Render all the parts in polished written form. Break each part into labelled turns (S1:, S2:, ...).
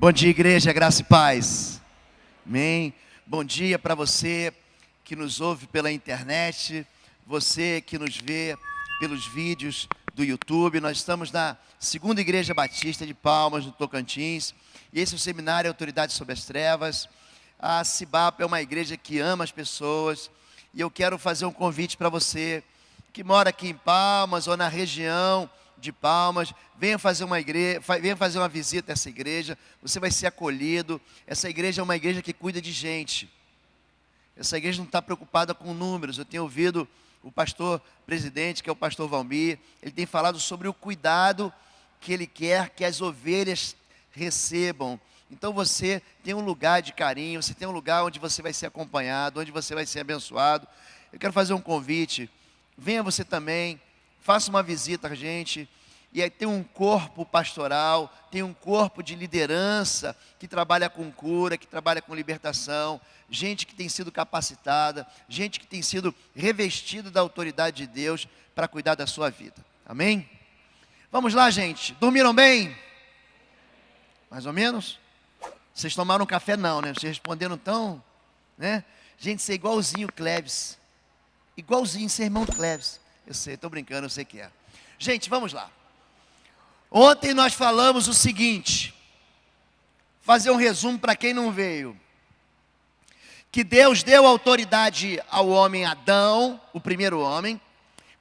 S1: Bom dia, igreja, graça e paz. Amém. Bom dia para você que nos ouve pela internet, você que nos vê pelos vídeos do YouTube. Nós estamos na Segunda Igreja Batista de Palmas, no Tocantins. E esse é o Seminário Autoridade sobre as Trevas. A Cibap é uma igreja que ama as pessoas. E eu quero fazer um convite para você que mora aqui em Palmas ou na região de Palmas, venha fazer uma visita a essa igreja. Você vai ser acolhido. Essa igreja é uma igreja que cuida de gente. Essa igreja não está preocupada com números. Eu tenho ouvido o pastor presidente, que é o pastor Valmir, ele tem falado sobre o cuidado que ele quer que as ovelhas recebam. Então você tem um lugar de carinho, você tem um lugar onde você vai ser acompanhado, onde você vai ser abençoado. Eu quero fazer um convite. Venha você também, faça uma visita a gente. E aí tem um corpo pastoral, tem um corpo de liderança que trabalha com cura, que trabalha com libertação, gente que tem sido capacitada, gente que tem sido revestida da autoridade de Deus para cuidar da sua vida. Amém? Vamos lá, gente. Dormiram bem? Mais ou menos? Vocês tomaram café? Não, né? Vocês responderam tão, né? Gente, você é igualzinho o Cleves. Igualzinho ser irmão do Cleves. Eu sei, estou brincando, eu sei que é. Gente, vamos lá. Ontem nós falamos o seguinte, fazer um resumo para quem não veio. Que Deus deu autoridade ao homem Adão, o primeiro homem,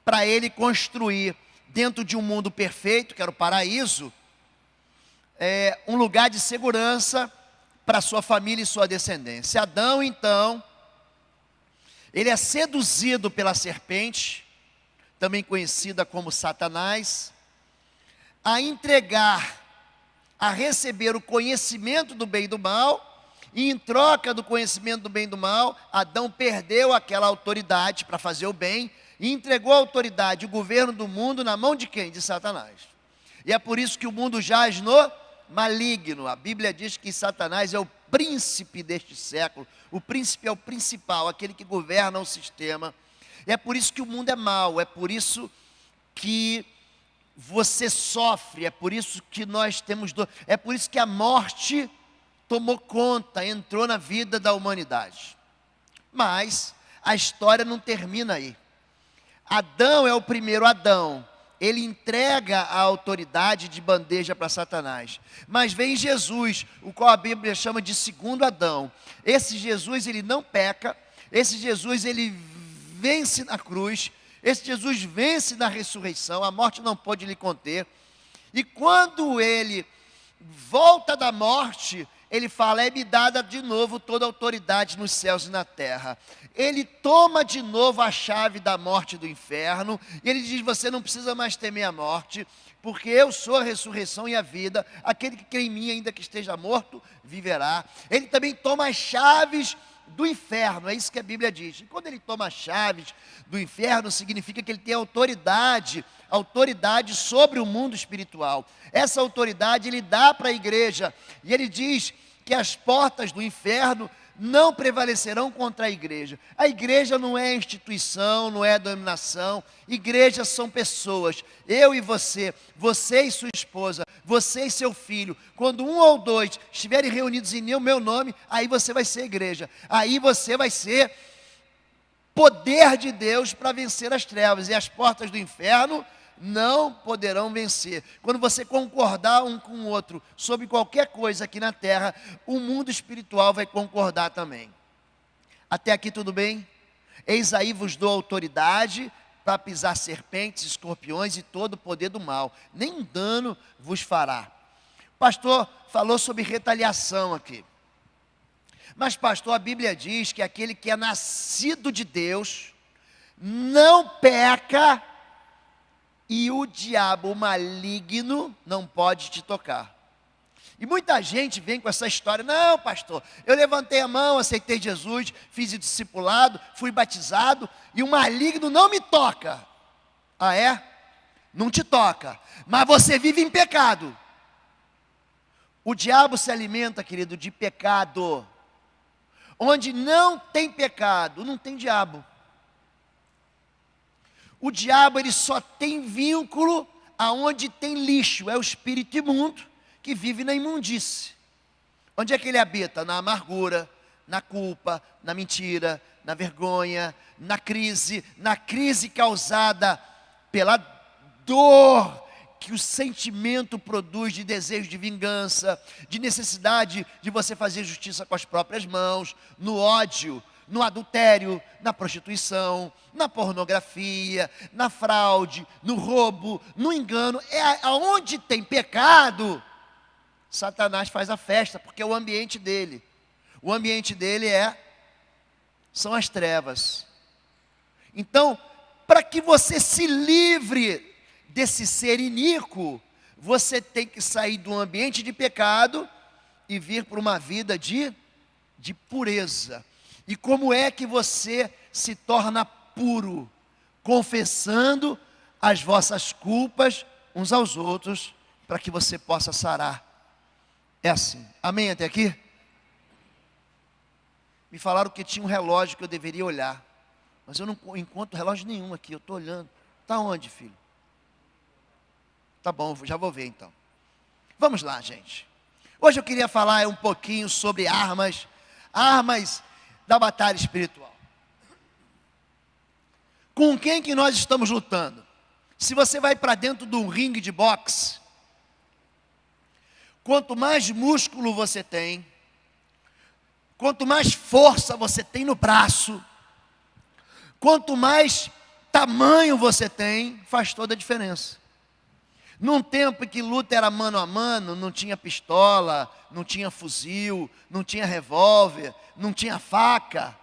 S1: para ele construir dentro de um mundo perfeito, que era o paraíso, um lugar de segurança para sua família e sua descendência. Adão, então, ele é seduzido pela serpente, também conhecida como Satanás, a entregar, a receber o conhecimento do bem e do mal, e em troca do conhecimento do bem e do mal, Adão perdeu aquela autoridade para fazer o bem, e entregou a autoridade, o governo do mundo, na mão de quem? De Satanás. E é por isso que o mundo jaz no maligno. A Bíblia diz que Satanás é o príncipe deste século, o príncipe é o principal, aquele que governa o sistema. E é por isso que o mundo é mau, é por isso que você sofre, é por isso que nós temos dor, é por isso que a morte tomou conta, entrou na vida da humanidade. Mas a história não termina aí. Adão é o primeiro Adão, ele entrega a autoridade de bandeja para Satanás. Mas vem Jesus, o qual a Bíblia chama de segundo Adão. Esse Jesus, ele não peca, esse Jesus, ele vence na cruz, esse Jesus vence na ressurreição, a morte não pôde lhe conter. E quando ele volta da morte, ele fala, é-me dada de novo toda a autoridade nos céus e na terra. Ele toma de novo a chave da morte e do inferno, e ele diz, você não precisa mais temer a morte, porque eu sou a ressurreição e a vida, aquele que crê em mim, ainda que esteja morto, viverá. Ele também toma as chaves do inferno, é isso que a Bíblia diz. E quando ele toma as chaves do inferno, significa que ele tem autoridade sobre o mundo espiritual. Essa autoridade ele dá para a igreja, e ele diz que as portas do inferno não prevalecerão contra a igreja. A igreja não é instituição, não é denominação. Igrejas são pessoas. Eu e você e sua esposa, você e seu filho. Quando um ou dois estiverem reunidos em meu nome, aí você vai ser igreja. Aí você vai ser poder de Deus para vencer as trevas. E as portas do inferno não poderão vencer. Quando você concordar um com o outro sobre qualquer coisa aqui na terra, o mundo espiritual vai concordar também. Até aqui tudo bem? Eis aí vos dou autoridade para pisar serpentes, escorpiões e todo o poder do mal. Nenhum dano vos fará. O pastor falou sobre retaliação aqui. Mas pastor, a Bíblia diz que aquele que é nascido de Deus não peca, e o diabo, o maligno, não pode te tocar. E muita gente vem com essa história, não pastor, eu levantei a mão, aceitei Jesus, fiz o discipulado, fui batizado, e o maligno não me toca. Ah é? Não te toca, mas você vive em pecado. O diabo se alimenta, querido, de pecado. Onde não tem pecado, não tem diabo. O diabo, ele só tem vínculo aonde tem lixo, é o espírito imundo que vive na imundície. Onde é que ele habita? Na amargura, na culpa, na mentira, na vergonha, na crise causada pela dor que o sentimento produz de desejo de vingança, de necessidade de você fazer justiça com as próprias mãos, no ódio, no adultério, na prostituição, na pornografia, na fraude, no roubo, no engano. Aonde tem pecado, Satanás faz a festa, porque é o ambiente dele. O ambiente dele são as trevas. Então, para que você se livre desse ser iníquo, você tem que sair do ambiente de pecado e vir para uma vida de pureza. E como é que você se torna puro? Confessando as vossas culpas uns aos outros, para que você possa sarar. É assim. Amém até aqui? Me falaram que tinha um relógio que eu deveria olhar, mas eu não encontro relógio nenhum aqui, eu estou olhando. Está onde, filho? Tá bom, já vou ver então. Vamos lá, gente. Hoje eu queria falar um pouquinho sobre armas da batalha espiritual. Com quem que nós estamos lutando? Se você vai para dentro de um ringue de boxe, quanto mais músculo você tem, quanto mais força você tem no braço, quanto mais tamanho você tem, faz toda a diferença. Num tempo em que luta era mano a mano, não tinha pistola, não tinha fuzil, não tinha revólver, não tinha faca.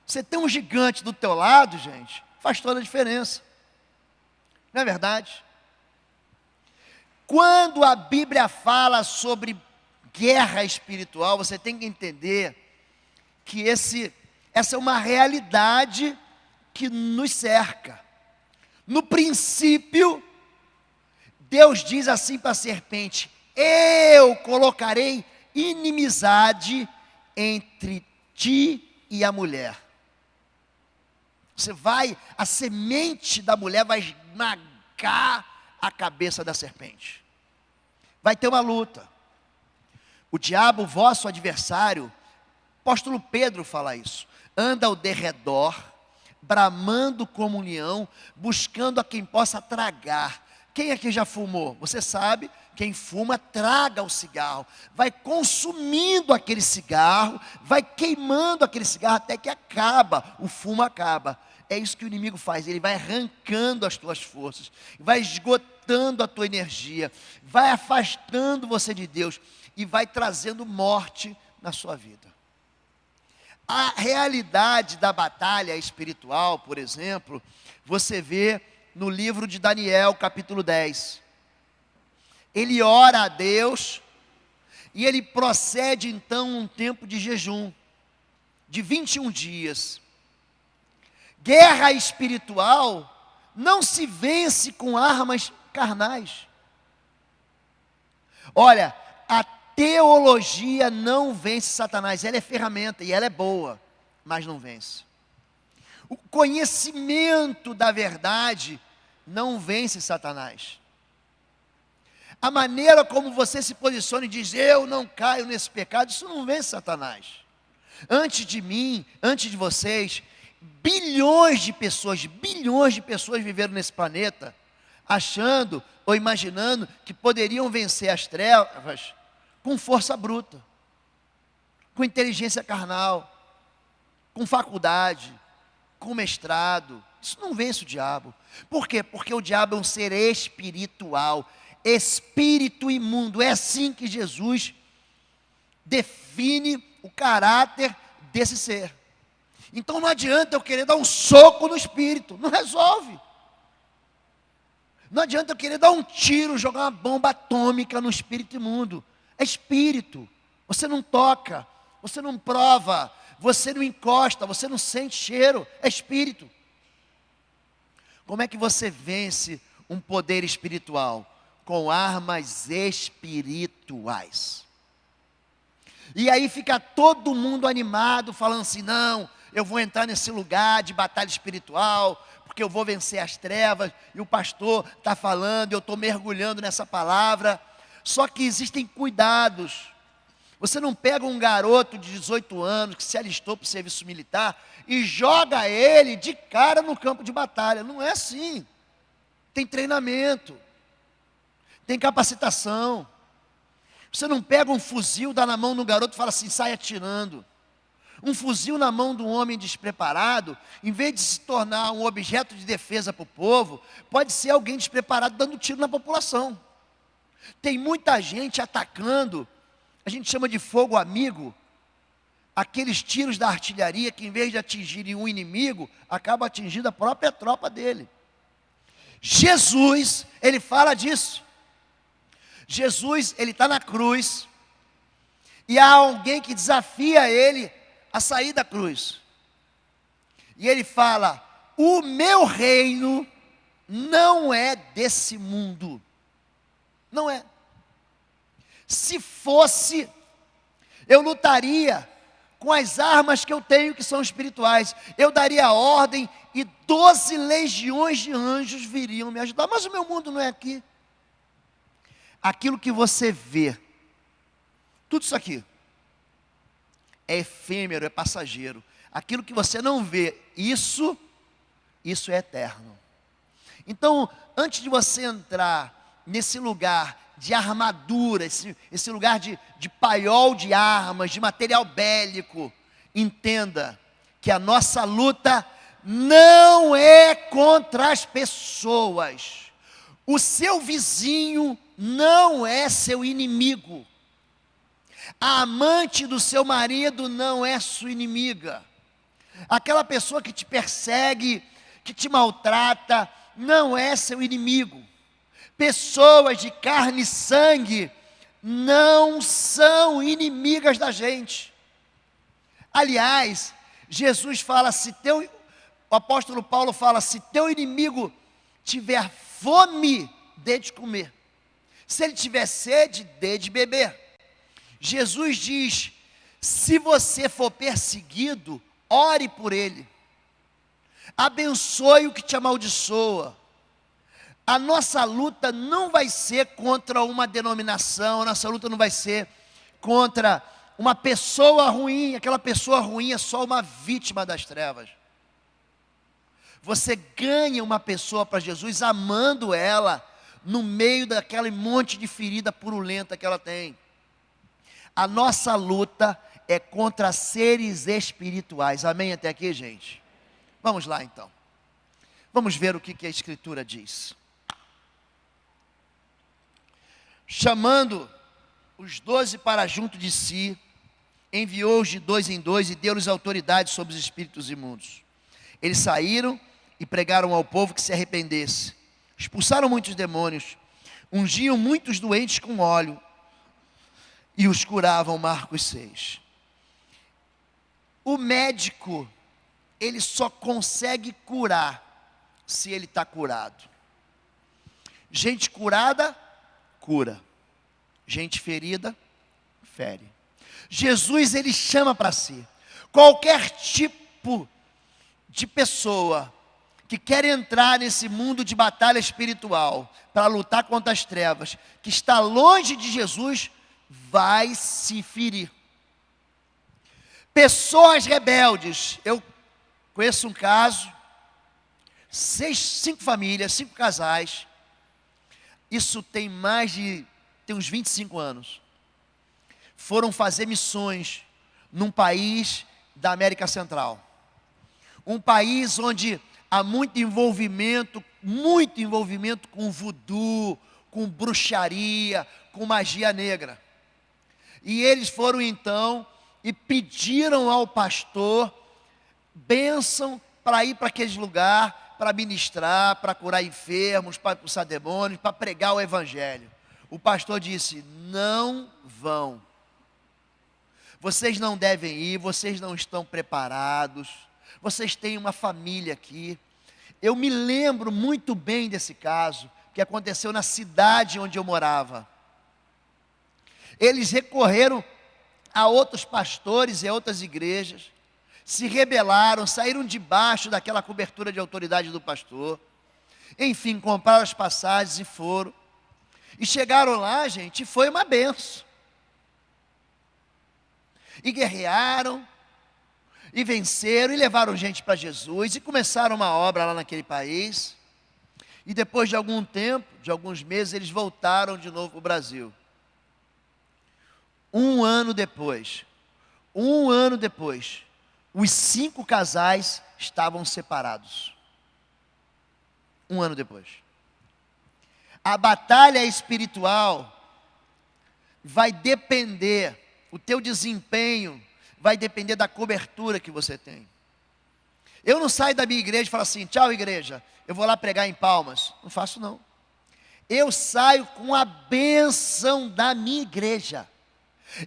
S1: Você tem um gigante do teu lado, gente, faz toda a diferença. Não é verdade? Quando a Bíblia fala sobre guerra espiritual, você tem que entender que essa é uma realidade que nos cerca. No princípio, Deus diz assim para a serpente: eu colocarei inimizade entre ti e a mulher. A semente da mulher vai esmagar a cabeça da serpente. Vai ter uma luta. O diabo, vosso adversário, apóstolo Pedro fala isso, anda ao derredor, bramando como um leão, buscando a quem possa tragar. Quem aqui já fumou? Você sabe, quem fuma traga o cigarro, vai consumindo aquele cigarro, vai queimando aquele cigarro até que acaba, o fumo acaba. É isso que o inimigo faz, ele vai arrancando as tuas forças, vai esgotando a tua energia, vai afastando você de Deus e vai trazendo morte na sua vida. A realidade da batalha espiritual, por exemplo, você vê no livro de Daniel, capítulo 10. Ele ora a Deus e ele procede então um tempo de jejum, de 21 dias. Guerra espiritual não se vence com armas carnais. Olha, a teologia não vence Satanás, ela é ferramenta e ela é boa, mas não vence. O conhecimento da verdade não vence Satanás. A maneira como você se posiciona e diz, eu não caio nesse pecado, isso não vence Satanás. Antes de mim, antes de vocês, bilhões de pessoas viveram nesse planeta, achando ou imaginando que poderiam vencer as trevas com força bruta, com inteligência carnal, com faculdade, com mestrado. Isso não vence o diabo. Por quê? Porque o diabo é um ser espiritual, espírito imundo. É assim que Jesus define o caráter desse ser. Então não adianta eu querer dar um soco no espírito, não resolve. Não adianta eu querer dar um tiro, jogar uma bomba atômica no espírito imundo. É espírito. Você não toca, você não prova, você não encosta, você não sente cheiro. É espírito. Como é que você vence um poder espiritual? Com armas espirituais. E aí fica todo mundo animado, falando assim, não, eu vou entrar nesse lugar de batalha espiritual, porque eu vou vencer as trevas, e o pastor está falando, eu estou mergulhando nessa palavra. Só que existem cuidados. Você não pega um garoto de 18 anos que se alistou para o serviço militar e joga ele de cara no campo de batalha. Não é assim. Tem treinamento, tem capacitação. Você não pega um fuzil, dá na mão do garoto e fala assim, sai atirando. Um fuzil na mão de um homem despreparado, em vez de se tornar um objeto de defesa para o povo, pode ser alguém despreparado dando tiro na população. Tem muita gente atacando, a gente chama de fogo amigo, aqueles tiros da artilharia que em vez de atingirem um inimigo, acaba atingindo a própria tropa dele. Jesus, ele fala disso. Jesus, ele está na cruz, e há alguém que desafia ele a sair da cruz. E ele fala, o meu reino não é desse mundo. Não é. Se fosse, eu lutaria com as armas que eu tenho, que são espirituais. Eu daria ordem e 12 legiões de anjos viriam me ajudar. Mas o meu mundo não é aqui. Aquilo que você vê, tudo isso aqui, é efêmero, é passageiro. Aquilo que você não vê, isso é eterno. Então, antes de você entrar nesse lugar de armadura, esse lugar de paiol de armas, de material bélico, entenda que a nossa luta não é contra as pessoas. O seu vizinho não é seu inimigo. A amante do seu marido não é sua inimiga. Aquela pessoa que te persegue, que te maltrata, não é seu inimigo. Pessoas de carne e sangue não são inimigas da gente. Aliás, Jesus fala, o apóstolo Paulo fala, se teu inimigo tiver fome, dê de comer. Se ele tiver sede, dê de beber. Jesus diz, se você for perseguido, ore por ele. Abençoe o que te amaldiçoa. A nossa luta não vai ser contra uma denominação, a nossa luta não vai ser contra uma pessoa ruim, aquela pessoa ruim é só uma vítima das trevas. Você ganha uma pessoa para Jesus amando ela, no meio daquele monte de ferida purulenta que ela tem. A nossa luta é contra seres espirituais. Amém até aqui, gente? Vamos lá então. Vamos ver o que a Escritura diz. Chamando os 12 para junto de si, enviou-os de 2 em 2 e deu-lhes autoridade sobre os espíritos imundos. Eles saíram e pregaram ao povo que se arrependesse. Expulsaram muitos demônios, ungiam muitos doentes com óleo e os curavam. Marcos 6. O médico, ele só consegue curar se ele está curado. Gente curada, cura. Gente ferida, fere. Jesus, ele chama para si qualquer tipo de pessoa que quer entrar nesse mundo de batalha espiritual, para lutar contra as trevas, que está longe de Jesus, vai se ferir. Pessoas rebeldes, eu conheço um caso, 5 famílias, 5 casais, isso tem tem uns 25 anos, foram fazer missões num país da América Central, um país onde há muito envolvimento com voodoo, com bruxaria, com magia negra. E eles foram então e pediram ao pastor bênção para ir para aquele lugar, para ministrar, para curar enfermos, para expulsar demônios, para pregar o evangelho. O pastor disse, não vão. Vocês não devem ir, vocês não estão preparados. Vocês têm uma família aqui. Eu me lembro muito bem desse caso, que aconteceu na cidade onde eu morava. Eles recorreram a outros pastores e a outras igrejas, se rebelaram, saíram debaixo daquela cobertura de autoridade do pastor. Enfim, compraram as passagens e foram. E chegaram lá, gente, e foi uma benção. e guerrearam, e venceram, e levaram gente para Jesus, e começaram uma obra lá naquele país. E depois de algum tempo, de alguns meses, eles voltaram de novo para o Brasil. Um ano depois, os 5 casais estavam separados. Um ano depois. A batalha espiritual vai depender, o teu desempenho vai depender da cobertura que você tem. Eu não saio da minha igreja e falo assim: tchau, igreja, eu vou lá pregar em Palmas. Não faço, não. Eu saio com a bênção da minha igreja.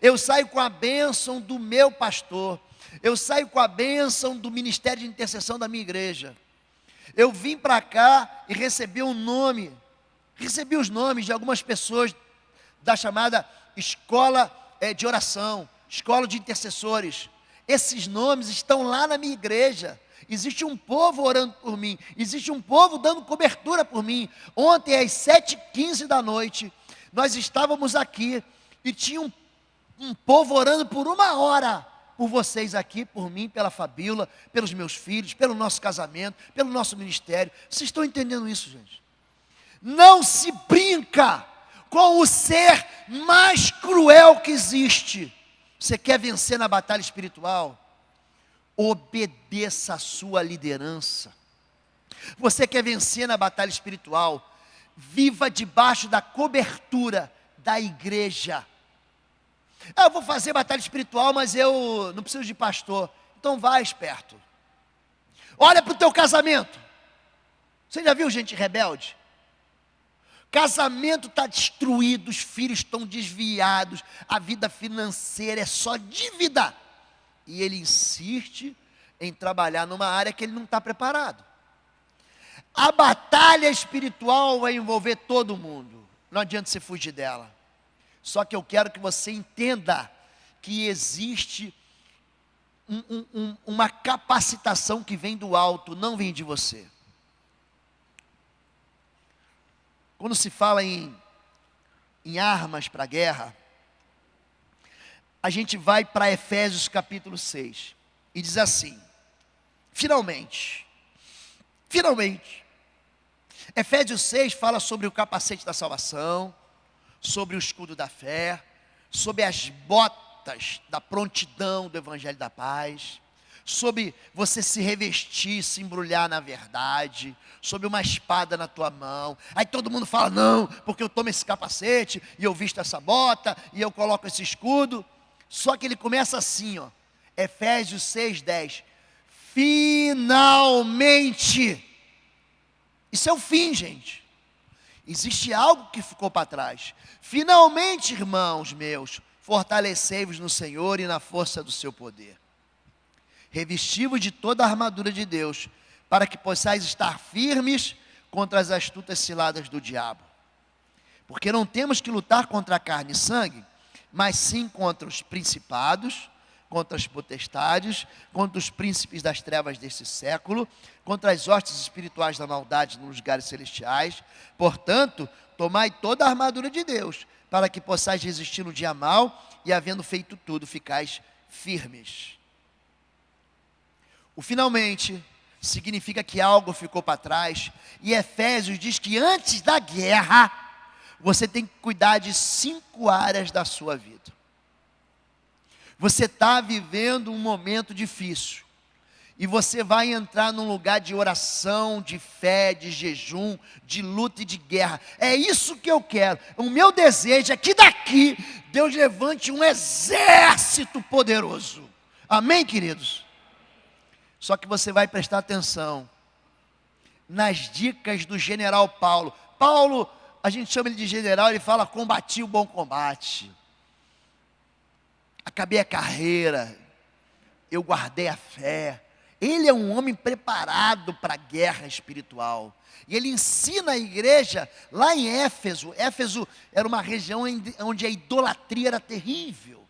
S1: Eu saio com a bênção do meu pastor. Eu saio com a bênção do ministério de intercessão da minha igreja. Eu vim para cá e recebi os nomes de algumas pessoas da chamada escola de oração, escola de intercessores. Esses nomes estão lá na minha igreja. Existe um povo orando por mim, existe um povo dando cobertura por mim. Ontem às 7h15 da noite, nós estávamos aqui e tinha um povo orando por 1 hora, por vocês aqui, por mim, pela Fabíola, pelos meus filhos, pelo nosso casamento, pelo nosso ministério. Vocês estão entendendo isso, gente? Não se brinca com o ser mais cruel que existe. Você quer vencer na batalha espiritual? Obedeça a sua liderança. Você quer vencer na batalha espiritual? Viva debaixo da cobertura da igreja. Eu vou fazer batalha espiritual, mas eu não preciso de pastor. Então vai, esperto. Olha para o teu casamento. Você já viu gente rebelde? Casamento está destruído, os filhos estão desviados, a vida financeira é só dívida. E ele insiste em trabalhar numa área que ele não está preparado. A batalha espiritual vai envolver todo mundo. Não adianta você fugir dela. Só que eu quero que você entenda que existe uma capacitação que vem do alto, não vem de você. Quando se fala em armas para a guerra, a gente vai para Efésios capítulo 6, e diz assim, finalmente, Efésios 6 fala sobre o capacete da salvação, sobre o escudo da fé, sobre as botas da prontidão do evangelho da paz, sobre você se revestir, se embrulhar na verdade, sobre uma espada na tua mão. Aí todo mundo fala: não, porque eu tomo esse capacete, e eu visto essa bota, e eu coloco esse escudo. Só que ele começa assim, ó, Efésios 6:10, finalmente. Isso é o fim, gente. Existe algo que ficou para trás. Finalmente, irmãos meus, fortalecei-vos no Senhor e na força do seu poder. Revesti-vos de toda a armadura de Deus, para que possais estar firmes contra as astutas ciladas do diabo. Porque não temos que lutar contra a carne e sangue, mas sim contra os principados, contra as potestades, contra os príncipes das trevas desse século, contra as hostes espirituais da maldade nos lugares celestiais. Portanto, tomai toda a armadura de Deus, para que possais resistir no dia mau, e havendo feito tudo, ficais firmes. O finalmente significa que algo ficou para trás, e Efésios diz que antes da guerra, você tem que cuidar de 5 áreas da sua vida. Você está vivendo um momento difícil, e você vai entrar num lugar de oração, de fé, de jejum, de luta e de guerra. É isso que eu quero. O meu desejo é que daqui Deus levante um exército poderoso. Amém, queridos? Só que você vai prestar atenção nas dicas do general Paulo. Paulo, a gente chama ele de general, ele fala: combati o bom combate, acabei a carreira, eu guardei a fé. Ele é um homem preparado para a guerra espiritual. E ele ensina a igreja lá em Éfeso. Éfeso era uma região onde a idolatria era terrível.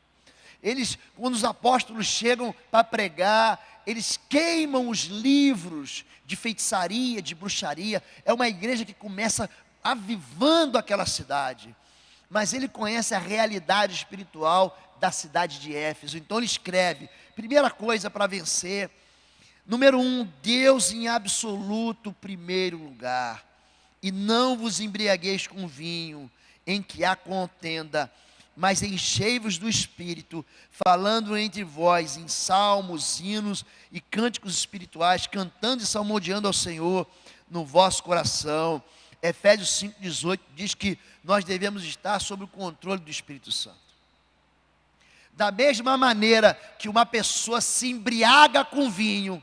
S1: Quando os apóstolos chegam para pregar, eles queimam os livros de feitiçaria, de bruxaria. É uma igreja que começa avivando aquela cidade. Mas ele conhece a realidade espiritual da cidade de Éfeso. Então ele escreve, primeira coisa para vencer, número 1, Deus em absoluto primeiro lugar. E não vos embriagueis com vinho, em que há contenda, mas enchei-vos do Espírito, falando entre vós em salmos, hinos e cânticos espirituais, cantando e salmodiando ao Senhor no vosso coração. Efésios 5,18 diz que nós devemos estar sob o controle do Espírito Santo. Da mesma maneira que uma pessoa se embriaga com vinho,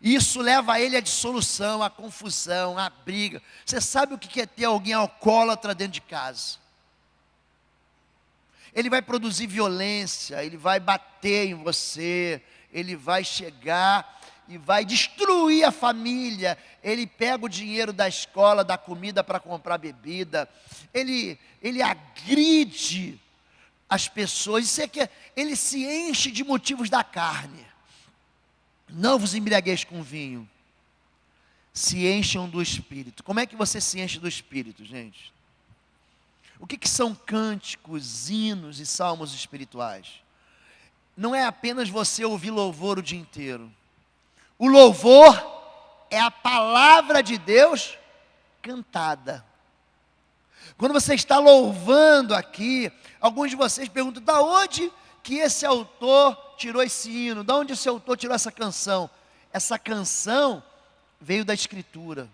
S1: isso leva ele à dissolução, à confusão, à briga. Você sabe o que é ter alguém alcoólatra dentro de casa? Ele vai produzir violência, ele vai bater em você, ele vai chegar e vai destruir a família. Ele pega o dinheiro da escola, da comida para comprar bebida, ele agride as pessoas. Isso é que ele se enche de motivos da carne. Não vos embriagueis com vinho, se encham do Espírito. Como é que você se enche do Espírito, gente? O que são cânticos, hinos e salmos espirituais? Não é apenas você ouvir louvor o dia inteiro. O louvor é a palavra de Deus cantada. Quando você está louvando aqui, alguns de vocês perguntam, da onde que esse autor tirou esse hino? Da onde esse autor tirou essa canção? Essa canção veio da Escritura.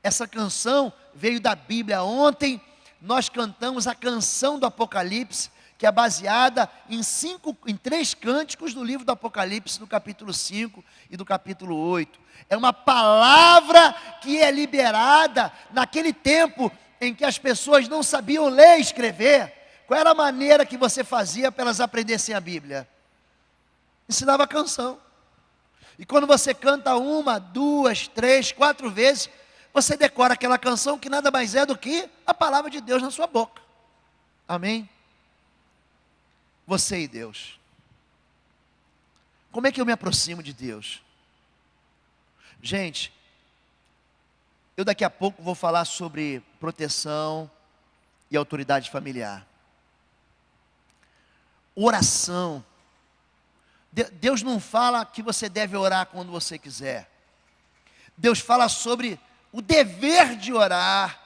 S1: Essa canção veio da Bíblia. Ontem nós cantamos a canção do Apocalipse, que é baseada em 3 cânticos do livro do Apocalipse, do capítulo 5 e do capítulo 8. É uma palavra que é liberada naquele tempo em que as pessoas não sabiam ler e escrever. Qual era a maneira que você fazia para elas aprendessem a Bíblia? Ensinava a canção. E quando você canta 1, 2, 3, 4 vezes, você decora aquela canção que nada mais é do que a palavra de Deus na sua boca. Amém? Você e Deus. Como é que eu me aproximo de Deus? Gente, eu daqui a pouco vou falar sobre proteção e autoridade familiar. Oração. Deus não fala que você deve orar quando você quiser. Deus fala sobre o dever de orar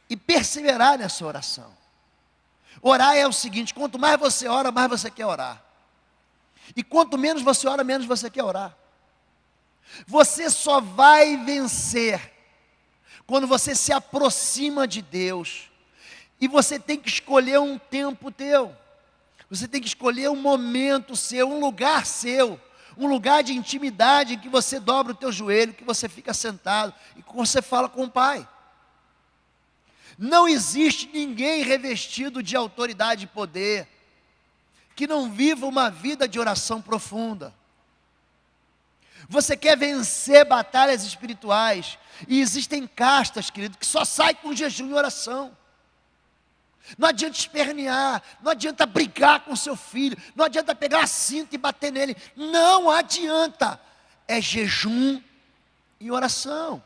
S1: e perseverar nessa oração. Orar é o seguinte: quanto mais você ora, mais você quer orar. E quanto menos você ora, menos você quer orar. Você só vai vencer quando você se aproxima de Deus. E você tem que escolher um tempo teu. Você tem que escolher um momento seu, um lugar seu, um lugar de intimidade em que você dobra o teu joelho, que você fica sentado e que você fala com o Pai. Não existe ninguém revestido de autoridade e poder que não viva uma vida de oração profunda. Você quer vencer batalhas espirituais, e existem castas, querido, que só saem com jejum e oração. Não adianta espernear, não adianta brigar com seu filho, não adianta pegar a cinta e bater nele, não adianta. É jejum e oração.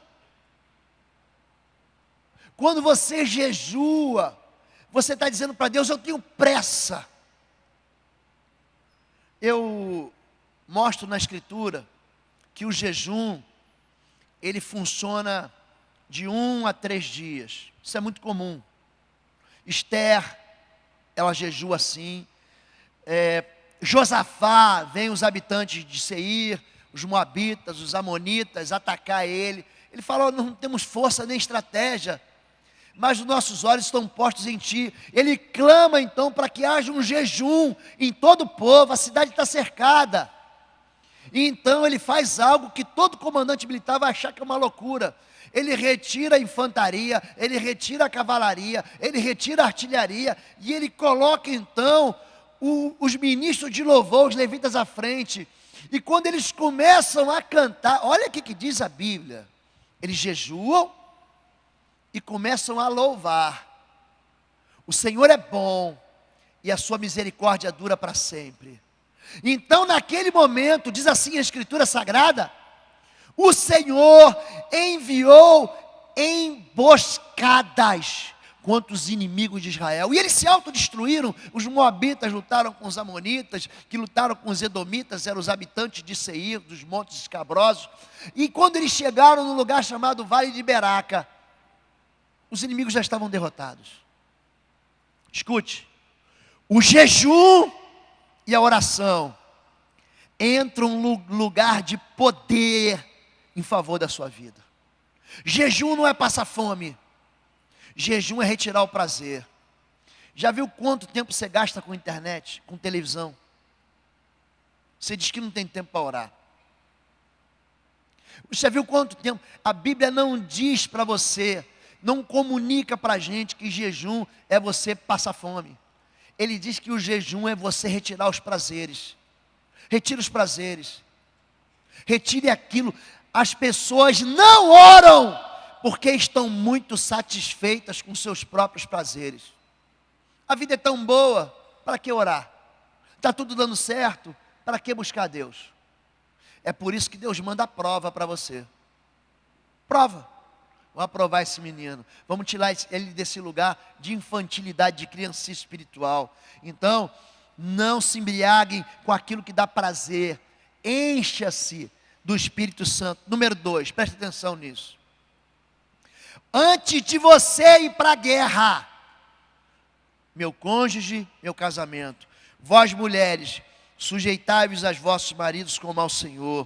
S1: Quando você jejua, você está dizendo para Deus: eu tenho pressa. Eu mostro na Escritura que o jejum, ele funciona de 1 a 3 dias. Isso é muito comum. Esther, ela jejua assim. Josafá, vem os habitantes de Seir, os moabitas, os amonitas, atacar ele. Ele fala: não temos força nem estratégia, mas os nossos olhos estão postos em ti. Ele clama então para que haja um jejum em todo o povo. A cidade está cercada. E então ele faz algo que todo comandante militar vai achar que é uma loucura. Ele retira a infantaria, ele retira a cavalaria, ele retira a artilharia, e ele coloca então os ministros de louvor, os levitas à frente. E quando eles começam a cantar, olha o que diz a Bíblia: eles jejuam e começam a louvar. O Senhor é bom e a sua misericórdia dura para sempre. Então naquele momento, diz assim a Escritura Sagrada, o Senhor enviou emboscadas. contra os inimigos de Israel. E eles se autodestruíram. Os moabitas lutaram com os amonitas, que lutaram com os edomitas, eram os habitantes de Seir, dos montes escabrosos. E quando eles chegaram no lugar chamado Vale de Beraca, os inimigos já estavam derrotados. Escute, o jejum e a oração entram no lugar de poder em favor da sua vida. Jejum não é passar fome. Jejum é retirar o prazer. Já viu quanto tempo você gasta com internet, com televisão? Você diz que não tem tempo para orar. Você já viu quanto tempo? A Bíblia não diz para você, não comunica para a gente que jejum é você passar fome. Ele diz que o jejum é você retirar os prazeres. Retire os prazeres. Retire aquilo. As pessoas não oram porque estão muito satisfeitas com seus próprios prazeres. A vida é tão boa, para que orar? Está tudo dando certo, para que buscar Deus? É por isso que Deus manda a prova para você. Prova. Vamos aprovar esse menino. Vamos tirar ele desse lugar de infantilidade, de criança espiritual. Então, não se embriaguem com aquilo que dá prazer. Encha-se do Espírito Santo. Número 2, preste atenção nisso. Antes de você ir para a guerra, meu cônjuge, meu casamento, vós mulheres, sujeitai-vos aos vossos maridos como ao Senhor,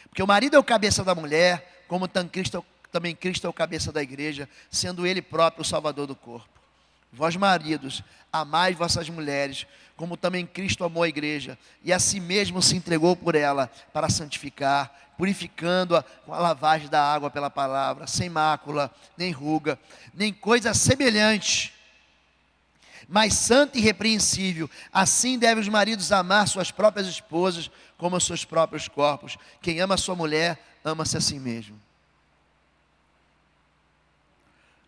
S1: porque o marido é o cabeça da mulher, como também Cristo é o cabeça da igreja, sendo Ele próprio o Salvador do corpo. Vós maridos, amai vossas mulheres, como também Cristo amou a igreja, e a si mesmo se entregou por ela, para santificar, purificando-a com a lavagem da água pela palavra, sem mácula, nem ruga, nem coisa semelhante, mas santo e irrepreensível. Assim devem os maridos amar suas próprias esposas, como os seus próprios corpos. Quem ama a sua mulher, ama-se a si mesmo.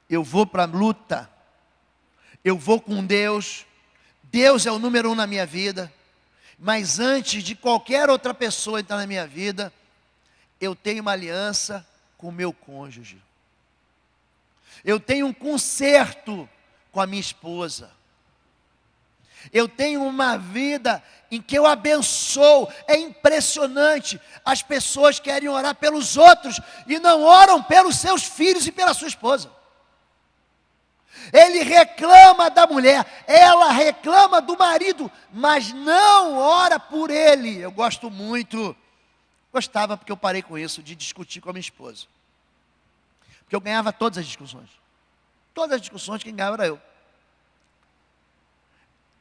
S1: Eu vou para a luta, eu vou com Deus, Deus é o número 1 na minha vida, mas antes de qualquer outra pessoa entrar na minha vida, eu tenho uma aliança com o meu cônjuge, eu tenho um concerto com a minha esposa, eu tenho uma vida em que eu abençoo. É impressionante, as pessoas querem orar pelos outros e não oram pelos seus filhos e pela sua esposa. Ele reclama da mulher, ela reclama do marido, mas não ora por ele. Eu gostava porque eu parei com isso, de discutir com a minha esposa, porque eu ganhava todas as discussões, quem ganhava era eu.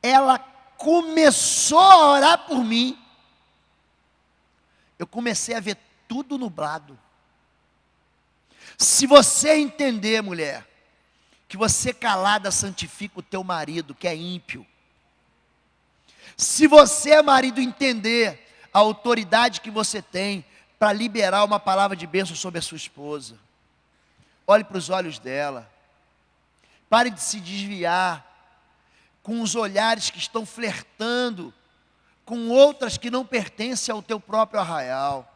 S1: Ela começou a orar por mim, eu comecei a ver tudo nublado. Se você entender, mulher, que você calada santifica o teu marido, que é ímpio. Se você, marido, entender a autoridade que você tem para liberar uma palavra de bênção sobre a sua esposa, olhe para os olhos dela, pare de se desviar com os olhares que estão flertando com outras que não pertencem ao teu próprio arraial.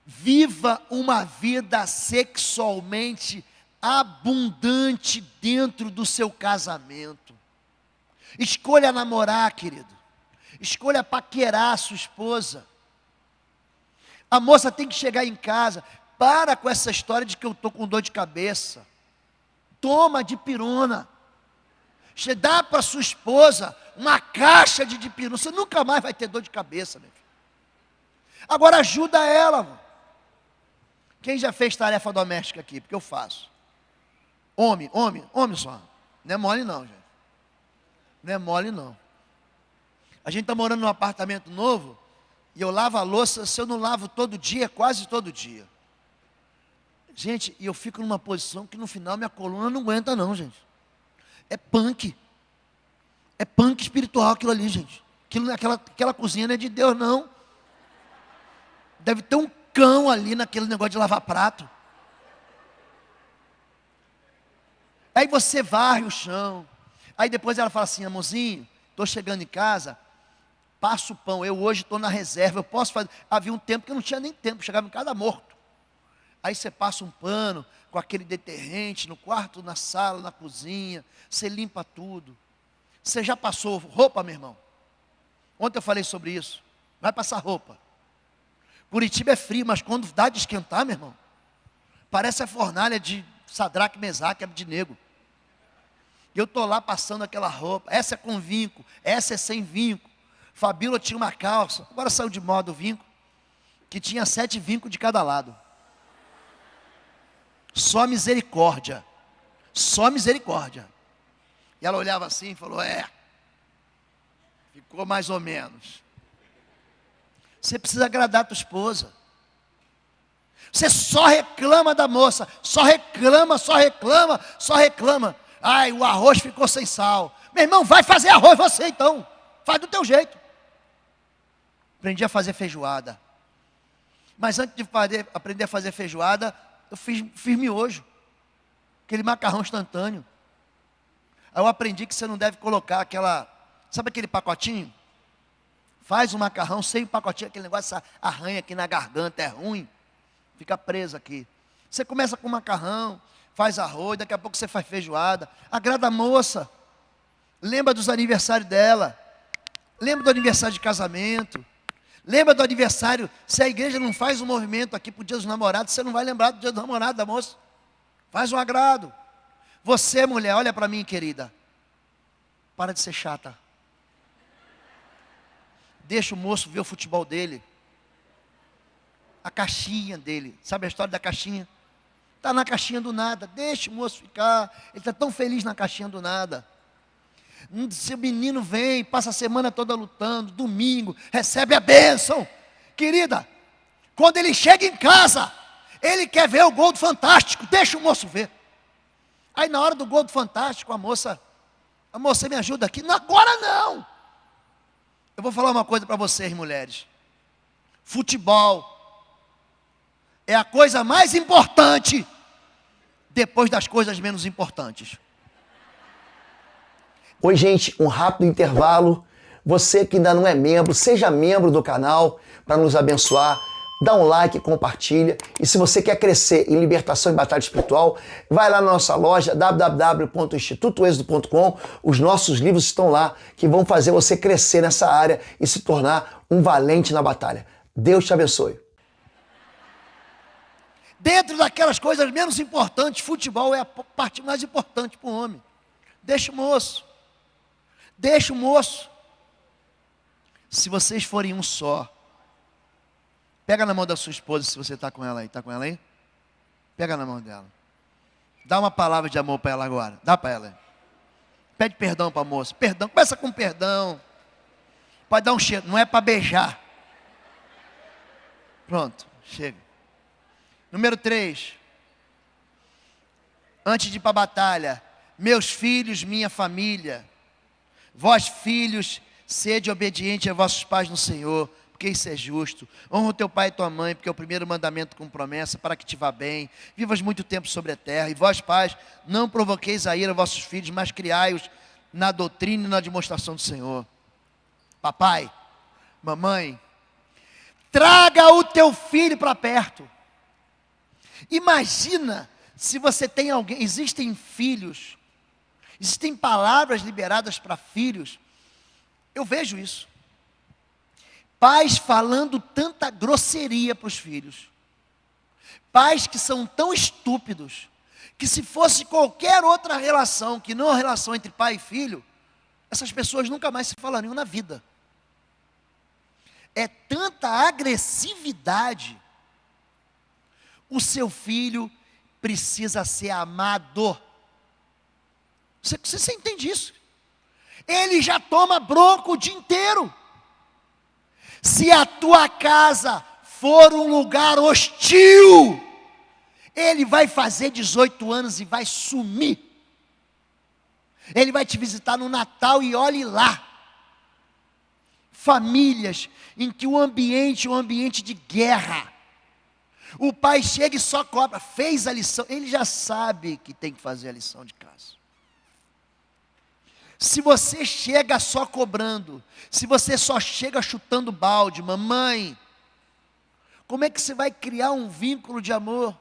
S1: Viva uma vida sexualmente abundante dentro do seu casamento. Escolha namorar, querido. Escolha paquerar a sua esposa. A moça tem que chegar em casa. Para com essa história de que eu estou com dor de cabeça. Toma dipirona. Você dá para sua esposa uma caixa de dipirona. Você nunca mais vai ter dor de cabeça, meu filho. Agora ajuda ela. Mano. Quem já fez tarefa doméstica aqui? Porque eu faço. Homem só. Não é mole não, gente. Não é mole não. A gente está morando num apartamento novo, e eu lavo a louça, se eu não lavo todo dia, quase todo dia. Gente, e eu fico numa posição que no final minha coluna não aguenta não, gente. É punk. É punk espiritual aquilo ali, gente. Aquela cozinha não é de Deus, não. Deve ter um cão ali naquele negócio de lavar prato. Aí você varre o chão. Aí depois ela fala assim: amorzinho, estou chegando em casa, passa o pão. Eu hoje estou na reserva, eu posso fazer. Havia um tempo que eu não tinha nem tempo, chegava em casa morto. Aí você passa um pano com aquele detergente no quarto, na sala, na cozinha, você limpa tudo. Você já passou roupa, meu irmão? Ontem eu falei sobre isso. Vai passar roupa. Curitiba é frio, mas quando dá de esquentar, meu irmão, parece a fornalha de Sadraque, Mesaque, Abednego. E eu estou lá passando aquela roupa. Essa é com vinco, essa é sem vinco. Fabíola tinha uma calça, agora saiu de moda o vinco, que tinha 7 vincos de cada lado. Só misericórdia. Só misericórdia. E ela olhava assim e falou, ficou mais ou menos. Você precisa agradar a tua esposa. Você só reclama da moça. Só reclama, só reclama, só reclama. Ai, o arroz ficou sem sal. Meu irmão, vai fazer arroz você então. Faz do teu jeito. Aprendi a fazer feijoada. Mas antes de aprender a fazer feijoada, eu fiz miojo. Aquele macarrão instantâneo. Aí eu aprendi que você não deve colocar aquela... Sabe aquele pacotinho? Faz um macarrão sem o pacotinho, aquele negócio arranha aqui na garganta, é ruim. Fica preso aqui. Você começa com macarrão, faz arroz, daqui a pouco você faz feijoada. Agrada a moça. Lembra dos aniversários dela. Lembra do aniversário de casamento. Lembra do aniversário. Se a igreja não faz um movimento aqui para o dia dos namorados, você não vai lembrar do dia dos namorados da moça. Faz um agrado. Você, mulher, olha para mim, querida. Para de ser chata. Deixa o moço ver o futebol dele. A caixinha dele. Sabe a história da caixinha? Está na caixinha do nada. Deixa o moço ficar. Ele está tão feliz na caixinha do nada. Se o menino vem, passa a semana toda lutando, domingo, recebe a bênção. Querida, quando ele chega em casa, ele quer ver o gol do Fantástico. Deixa o moço ver. Aí na hora do gol do Fantástico, a moça, me ajuda aqui. Não, agora não. Eu vou falar uma coisa para vocês, mulheres. Futebol é a coisa mais importante depois das coisas menos importantes.
S2: Oi, gente, um rápido intervalo. Você que ainda não é membro, seja membro do canal para nos abençoar. Dá um like, compartilha. E se você quer crescer em libertação e batalha espiritual, vai lá na nossa loja www.institutoexodo.com. Os nossos livros estão lá que vão fazer você crescer nessa área e se tornar um valente na batalha. Deus te abençoe.
S1: Dentro daquelas coisas menos importantes, futebol é a parte mais importante para o homem. Deixa o moço. Deixa o moço. Se vocês forem um só, pega na mão da sua esposa, se você está com ela aí. Está com ela aí? Pega na mão dela. Dá uma palavra de amor para ela agora. Dá para ela. Pede perdão para a moça. Perdão. Começa com perdão. Pode dar um cheiro. Não é para beijar. Pronto. Chega. Número 3. Antes de ir para a batalha. Meus filhos, minha família. Vós, filhos, sede obediente a vossos pais no Senhor, porque isso é justo. Honra o teu pai e tua mãe, porque é o primeiro mandamento com promessa, para que te vá bem. Vivas muito tempo sobre a terra. E vós, pais, não provoqueis a ira a vossos filhos, mas criai-os na doutrina e na demonstração do Senhor. Papai, mamãe, traga o teu filho para perto. Imagina se você tem alguém, existem filhos, existem palavras liberadas para filhos. Eu vejo isso. Pais falando tanta grosseria para os filhos. Pais que são tão estúpidos, que se fosse qualquer outra relação, que não a relação entre pai e filho, essas pessoas nunca mais se falariam na vida. É tanta agressividade. O seu filho precisa ser amado. Você entende isso? Ele já toma bronca o dia inteiro. Se a tua casa for um lugar hostil, ele vai fazer 18 anos e vai sumir. Ele vai te visitar no Natal e olhe lá. Famílias em que o ambiente é um ambiente de guerra. O pai chega e só cobra. Fez a lição. Ele já sabe que tem que fazer a lição de casa. Se você chega só cobrando, se você só chega chutando balde, mamãe, como é que você vai criar um vínculo de amor?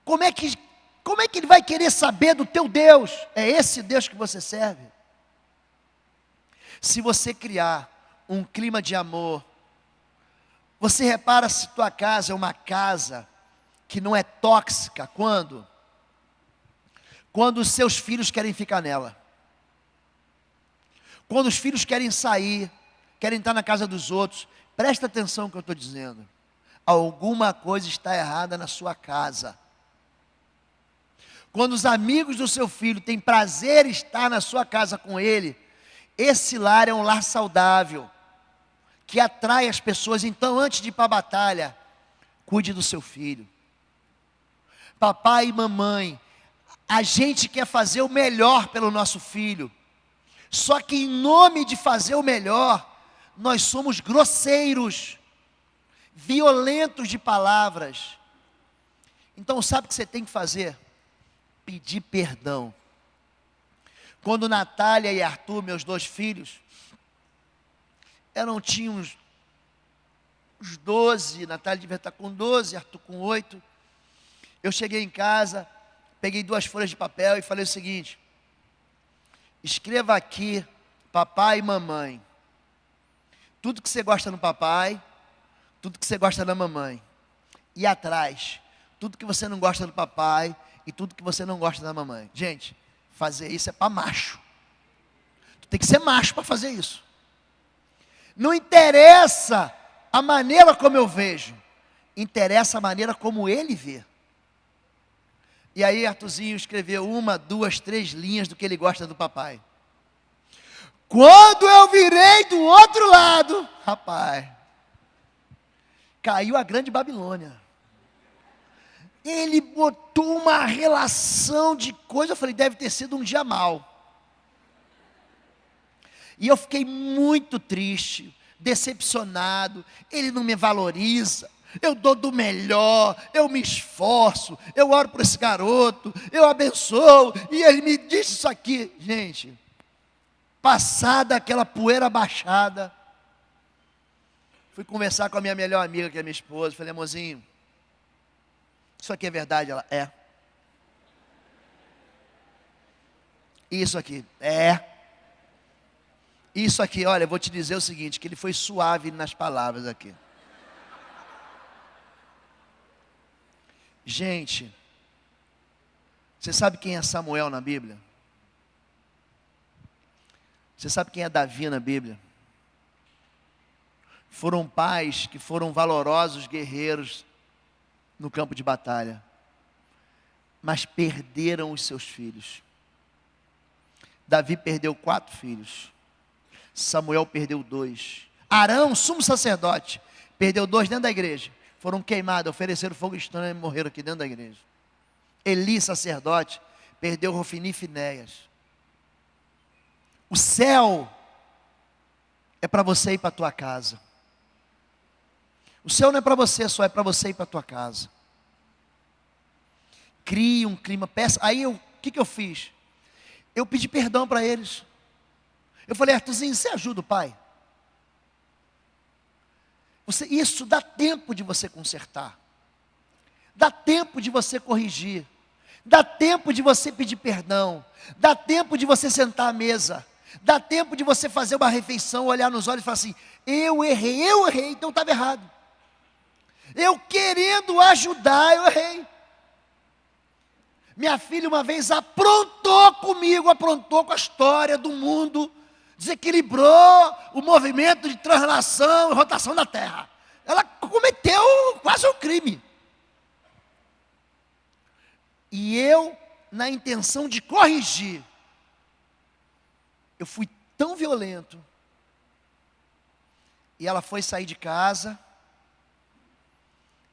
S1: como é que ele vai querer saber do teu Deus? É esse Deus que você serve? Se você criar um clima de amor, você repara se tua casa é uma casa que não é tóxica, quando os seus filhos querem ficar nela. Quando os filhos querem sair, querem estar na casa dos outros. Presta atenção no que eu estou dizendo. Alguma coisa está errada na sua casa. Quando os amigos do seu filho têm prazer em estar na sua casa com ele, esse lar é um lar saudável, que atrai as pessoas. Então, antes de ir para a batalha, cuide do seu filho. Papai e mamãe, a gente quer fazer o melhor pelo nosso filho. Só que em nome de fazer o melhor, nós somos grosseiros, violentos de palavras. Então sabe o que você tem que fazer? Pedir perdão. Quando Natália e Arthur, meus 2 filhos, tinham uns 12, Natália devia estar com 12, Arthur com 8. Eu cheguei em casa, peguei 2 folhas de papel e falei o seguinte: escreva aqui, papai e mamãe, tudo que você gosta no papai, tudo que você gosta da mamãe. E atrás, tudo que você não gosta do papai e tudo que você não gosta da mamãe. Gente, fazer isso é para macho. Tu tem que ser macho para fazer isso. Não interessa a maneira como eu vejo, interessa a maneira como ele vê. E aí Arthurzinho escreveu 1, 2, 3 linhas do que ele gosta do papai. Quando eu virei do outro lado, rapaz, caiu a grande Babilônia. Ele botou uma relação de coisa, eu falei, deve ter sido um dia mau. E eu fiquei muito triste, decepcionado. Ele não me valoriza. Eu dou do melhor, eu me esforço, eu oro por esse garoto, eu abençoo, e ele me disse isso aqui. Gente, passada aquela poeira baixada, fui conversar com a minha melhor amiga, que é minha esposa. Falei, amorzinho, isso aqui é verdade? Ela, é. Isso aqui, é. Isso aqui, olha, eu vou te dizer o seguinte, que ele foi suave nas palavras aqui. Gente, você sabe quem é Samuel na Bíblia? Você sabe quem é Davi na Bíblia? Foram pais que foram valorosos guerreiros no campo de batalha, mas perderam os seus filhos. Davi perdeu 4 filhos. Samuel perdeu 2. Arão, sumo sacerdote, perdeu 2 dentro da igreja. Foram queimados, ofereceram fogo estranho e morreram aqui dentro da igreja. Eli, sacerdote, perdeu Hofni e Finéias. O céu é para você ir para a tua casa. O céu não é para você só, é para você ir para a tua casa. Crie um clima, peça. Aí o que eu fiz? Eu pedi perdão para eles. Eu falei, Arthurzinho, você ajuda o pai? Isso dá tempo de você consertar. Dá tempo de você corrigir. Dá tempo de você pedir perdão. Dá tempo de você sentar à mesa. Dá tempo de você fazer uma refeição, olhar nos olhos e falar assim, eu errei, então estava errado. Eu querendo ajudar, eu errei. Minha filha uma vez aprontou comigo, aprontou com a história do mundo, desequilibrou o movimento de translação e rotação da Terra. Ela cometeu quase um crime. E eu, na intenção de corrigir, eu fui tão violento. E ela foi sair de casa,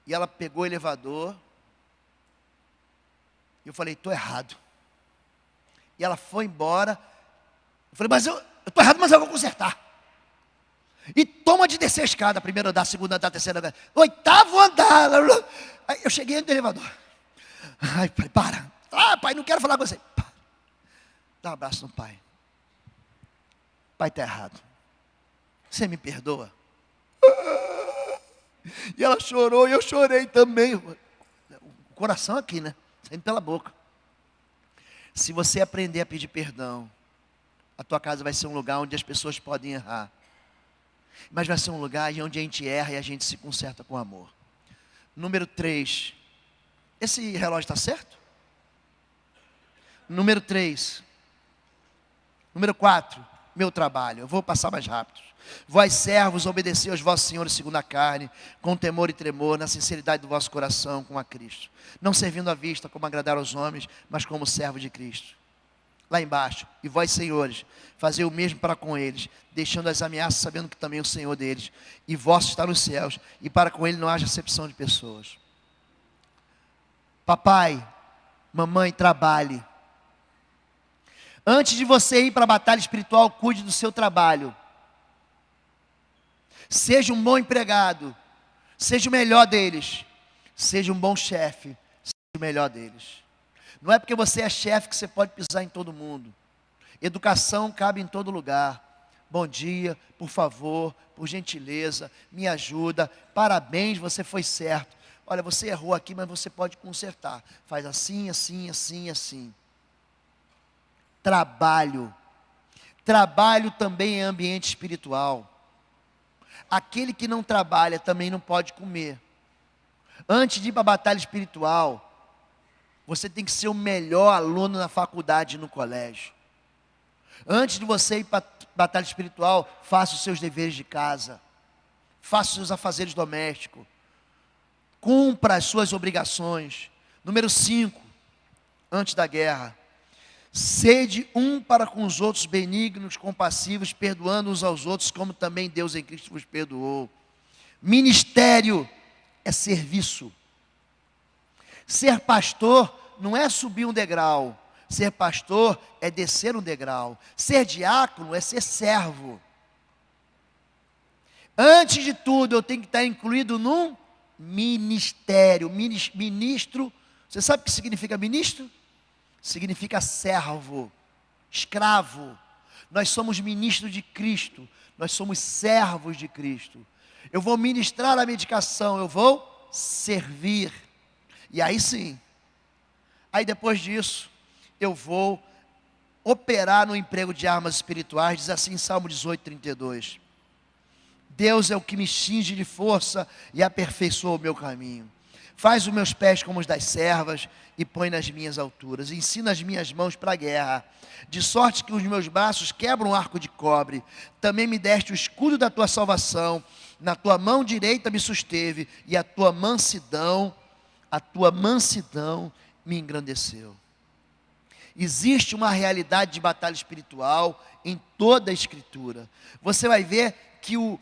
S1: e ela pegou o elevador, e eu falei, estou errado. E ela foi embora. Eu falei, mas eu estou errado, mas eu vou consertar. E toma de descer a escada, primeiro andar, segundo andar, terceiro andar, 8º andar. Aí eu cheguei no elevador. Ai, pai, para. Ah, pai, não quero falar com você. Dá um abraço no pai. Pai, está errado. Você me perdoa? E ela chorou, e eu chorei também. O coração aqui, né? saindo pela boca. Se você aprender a pedir perdão, a tua casa vai ser um lugar onde as pessoas podem errar. Mas vai ser um lugar onde a gente erra e a gente se conserta com amor. Número 3. Esse relógio está certo? Número 3. Número 4. Meu trabalho. Eu vou passar mais rápido. Vós servos, obedecei aos vossos senhores segundo a carne, com temor e tremor, na sinceridade do vosso coração, como a Cristo. Não servindo à vista, como agradar aos homens, mas como servo de Cristo. Lá embaixo, e vós senhores, fazei o mesmo para com eles, deixando as ameaças, sabendo que também é o Senhor deles, e vosso está nos céus, e para com ele não haja acepção de pessoas. Papai, mamãe, trabalhe. Antes de você ir para a batalha espiritual, cuide do seu trabalho. Seja um bom empregado, seja o melhor deles, seja um bom chefe, seja o melhor deles. Não é porque você é chefe que você pode pisar em todo mundo. Educação cabe em todo lugar. Bom dia, por favor, por gentileza, me ajuda, parabéns, você foi certo. Olha, você errou aqui, mas você pode consertar. Faz assim, assim, assim, assim. Trabalho. Trabalho também é ambiente espiritual. Aquele que não trabalha também não pode comer. Antes de ir para a batalha espiritual, você tem que ser o melhor aluno na faculdade e no colégio. Antes de você ir para a batalha espiritual, faça os seus deveres de casa. Faça os seus afazeres domésticos. Cumpra as suas obrigações. Número 5, antes da guerra. Sede um para com os outros benignos, compassivos, perdoando uns aos outros, como também Deus em Cristo vos perdoou. Ministério é serviço. Ser pastor não é subir um degrau. Ser pastor é descer um degrau. Ser diácono é ser servo. Antes de tudo, eu tenho que estar incluído num ministério. Ministro, você sabe o que significa ministro? Significa servo, escravo. Nós somos ministros de Cristo, nós somos servos de Cristo. Eu vou ministrar a medicação, eu vou servir. E aí sim, aí depois disso, eu vou operar no emprego de armas espirituais, diz assim em Salmo 18, 32. Deus é o que me cinge de força e aperfeiçoa o meu caminho. Faz os meus pés como os das servas e põe nas minhas alturas. Ensina as minhas mãos para a guerra, de sorte que os meus braços quebram um arco de cobre. Também me deste o escudo da tua salvação. Na tua mão direita me susteve e a tua mansidão me engrandeceu. Existe uma realidade de batalha espiritual em toda a Escritura. Você vai ver que o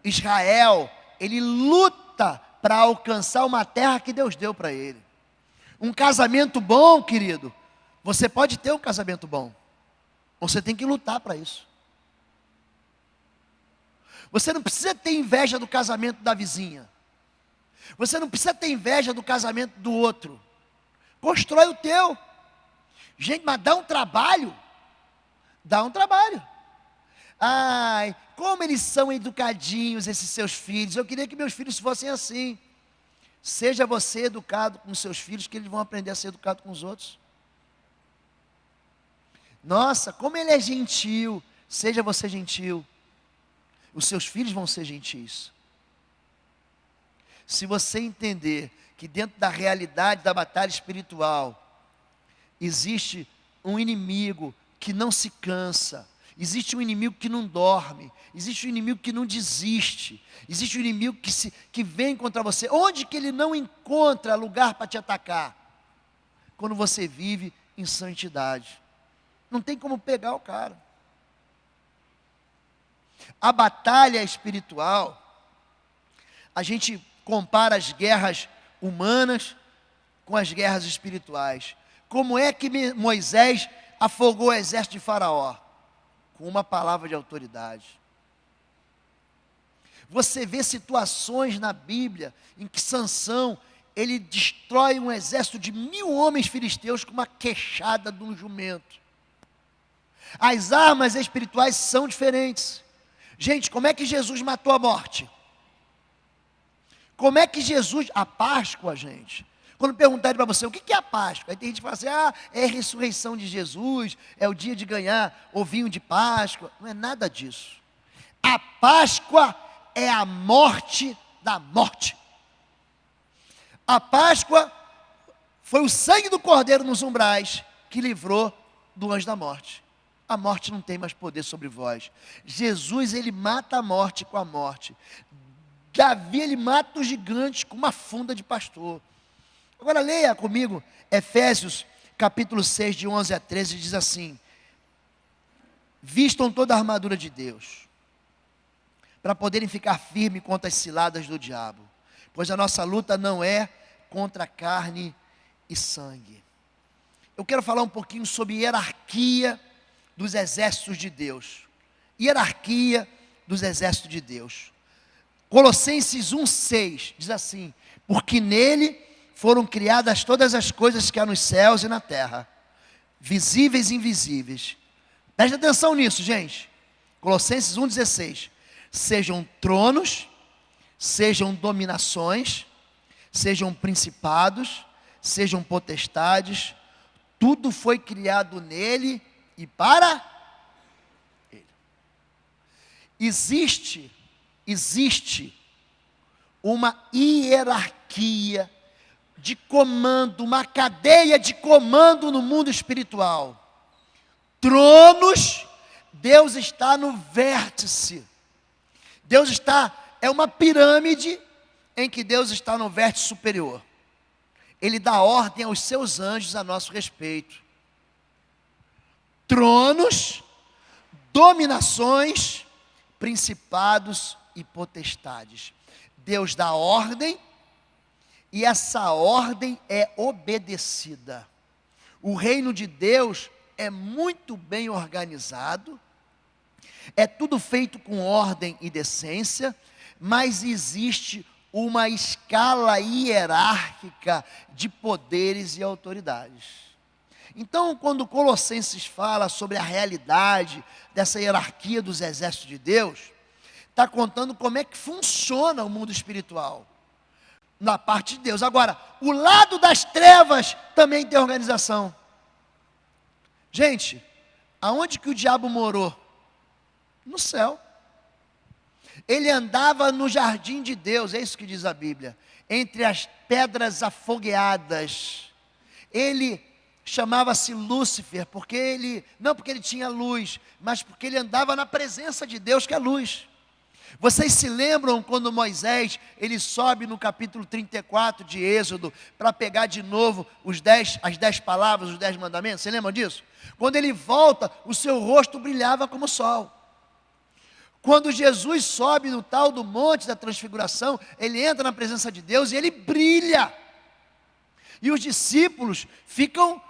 S1: Israel, ele luta para alcançar uma terra que Deus deu para ele. Um casamento bom, querido, você pode ter um casamento bom. Você tem que lutar para isso. Você não precisa ter inveja do casamento da vizinha. Você não precisa ter inveja do casamento do outro. Constrói o teu. Gente, mas dá um trabalho. Dá um trabalho. Ai, como eles são educadinhos, esses seus filhos. Eu queria que meus filhos fossem assim. Seja você educado com os seus filhos, que eles vão aprender a ser educado com os outros. Nossa, como ele é gentil. Seja você gentil. Os seus filhos vão ser gentis. Se você entender que dentro da realidade da batalha espiritual, existe um inimigo que não se cansa, existe um inimigo que não dorme, existe um inimigo que não desiste, existe um inimigo que vem contra você. Onde que ele não encontra lugar para te atacar? Quando você vive em santidade. Não tem como pegar o cara. A batalha espiritual, a gente compara as guerras humanas com as guerras espirituais. Como é que Moisés afogou o exército de Faraó? Com uma palavra de autoridade. Você vê situações na Bíblia em que Sansão, ele destrói um exército de 1000 homens filisteus com uma queixada de um jumento. As armas espirituais são diferentes. Gente, como é que Jesus matou a morte? Como é que Jesus, a Páscoa, gente, Quando perguntarem para você, o que é a Páscoa? Aí tem gente que fala assim, é a ressurreição de Jesus, é o dia de ganhar ovinho de Páscoa. Não é nada disso. A Páscoa é a morte da morte. A Páscoa foi o sangue do Cordeiro nos umbrais que livrou do anjo da morte. A morte não tem mais poder sobre vós. Jesus, ele mata a morte com a morte. Davi, ele mata os gigantes com uma funda de pastor. Agora leia comigo Efésios capítulo 6, de 11 a 13, diz assim: vistam toda a armadura de Deus, para poderem ficar firmes contra as ciladas do diabo, pois a nossa luta não é contra carne e sangue. Eu quero falar um pouquinho sobre hierarquia dos exércitos de Deus. Hierarquia dos exércitos de Deus. Colossenses 1,6 diz assim: porque nele foram criadas todas as coisas que há nos céus e na terra, visíveis e invisíveis. Presta atenção nisso, gente. Colossenses 1,16. Sejam tronos, sejam dominações, sejam principados, sejam potestades, tudo foi criado nele e para ele. Existe uma hierarquia de comando, uma cadeia de comando no mundo espiritual. Tronos, Deus está no vértice. Deus é uma pirâmide em que Deus está no vértice superior. Ele dá ordem aos seus anjos a nosso respeito. Tronos, dominações, principados e potestades. Deus dá ordem e essa ordem é obedecida. O reino de Deus é muito bem organizado, é tudo feito com ordem e decência, mas existe uma escala hierárquica de poderes e autoridades. Então, quando Colossenses fala sobre a realidade dessa hierarquia dos exércitos de Deus, está contando como é que funciona o mundo espiritual, na parte de Deus. Agora, o lado das trevas também tem organização. Gente, aonde que o diabo morou? No céu. Ele andava no jardim de Deus, é isso que diz a Bíblia, entre as pedras afogueadas. Ele chamava-se Lúcifer, não porque ele tinha luz, mas porque ele andava na presença de Deus, que é luz. Vocês se lembram quando Moisés, ele sobe no capítulo 34 de Êxodo, para pegar de novo as 10 palavras, os 10 mandamentos? Você lembra disso? Quando ele volta, o seu rosto brilhava como o sol. Quando Jesus sobe no tal do monte da transfiguração, ele entra na presença de Deus e ele brilha. E os discípulos ficam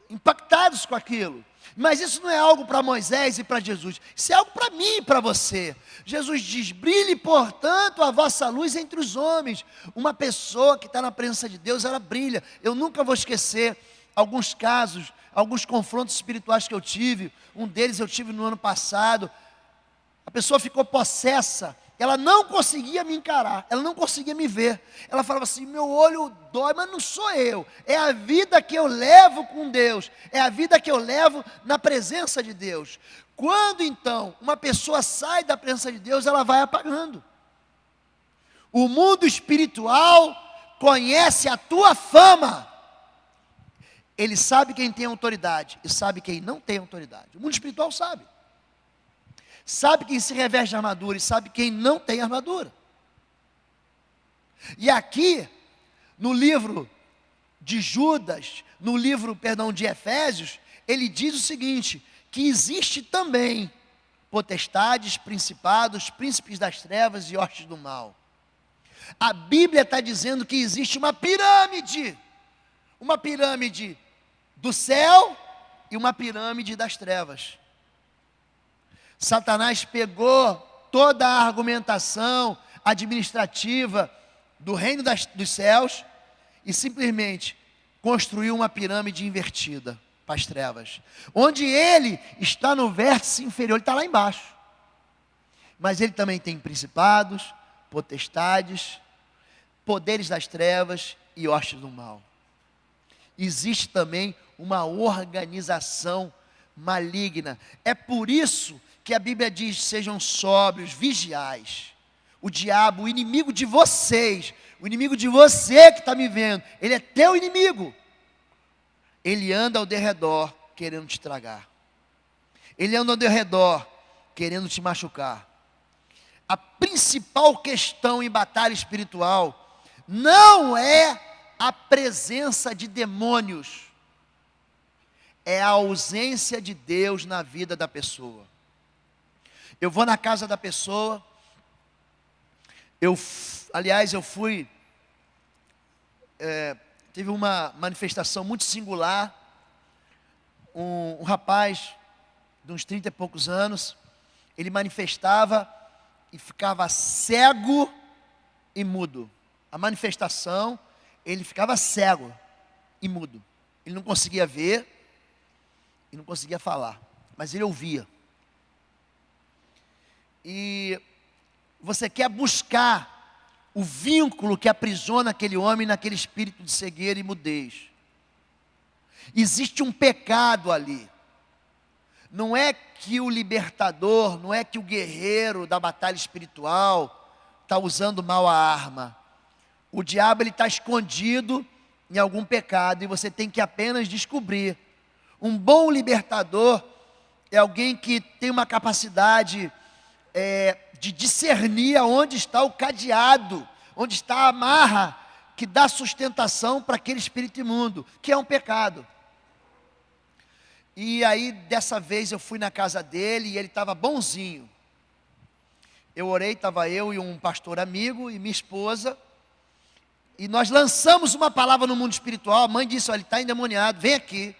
S1: impactados com aquilo. Mas isso não é algo para Moisés e para Jesus, isso é algo para mim e para você. Jesus diz: brilhe, portanto, a vossa luz entre os homens. Uma pessoa que está na presença de Deus, ela brilha. Eu nunca vou esquecer alguns casos, alguns confrontos espirituais que eu tive. Um deles eu tive no ano passado. A pessoa ficou possessa, ela não conseguia me encarar, ela não conseguia me ver. Ela falava assim: meu olho dói, mas não sou eu, é a vida que eu levo com Deus, é a vida que eu levo na presença de Deus. Quando então uma pessoa sai da presença de Deus, ela vai apagando. O mundo espiritual conhece a tua fama. Ele sabe quem tem autoridade e sabe quem não tem autoridade. O mundo espiritual sabe. Sabe quem se reveste de armadura e sabe quem não tem armadura. E aqui, no livro de Judas, de Efésios, ele diz o seguinte, que existe também potestades, principados, príncipes das trevas e hostes do mal. A Bíblia está dizendo que existe uma pirâmide do céu e uma pirâmide das trevas. Satanás pegou toda a argumentação administrativa do reino dos céus e simplesmente construiu uma pirâmide invertida para as trevas, onde ele está no vértice inferior, ele está lá embaixo, mas ele também tem principados, potestades, poderes das trevas e hostes do mal. Existe também uma organização maligna. É por isso que a Bíblia diz: sejam sóbrios, vigiais. O diabo, o inimigo de vocês, o inimigo de você que está me vendo, ele é teu inimigo. Ele anda ao derredor querendo te estragar. Ele anda ao derredor querendo te machucar. A principal questão em batalha espiritual não é a presença de demônios, é a ausência de Deus na vida da pessoa. Eu vou na casa da pessoa, eu fui, teve uma manifestação muito singular, um rapaz de uns 30 e poucos anos, ele manifestava e ficava cego e mudo. A manifestação, ele ficava cego e mudo. Ele não conseguia ver e não conseguia falar, mas ele ouvia. E você quer buscar o vínculo que aprisiona aquele homem naquele espírito de cegueira e mudez. Existe um pecado ali. Não é que o libertador, não é que o guerreiro da batalha espiritual está usando mal a arma. O diabo está escondido em algum pecado e você tem que apenas descobrir. Um bom libertador é alguém que tem uma capacidade de discernir aonde está o cadeado, onde está a amarra que dá sustentação para aquele espírito imundo, que é um pecado. E aí, dessa vez, eu fui na casa dele e ele estava bonzinho. Eu orei, estava eu e um pastor amigo e minha esposa, e nós lançamos uma palavra no mundo espiritual. A mãe disse: olha, ele está endemoniado, vem aqui.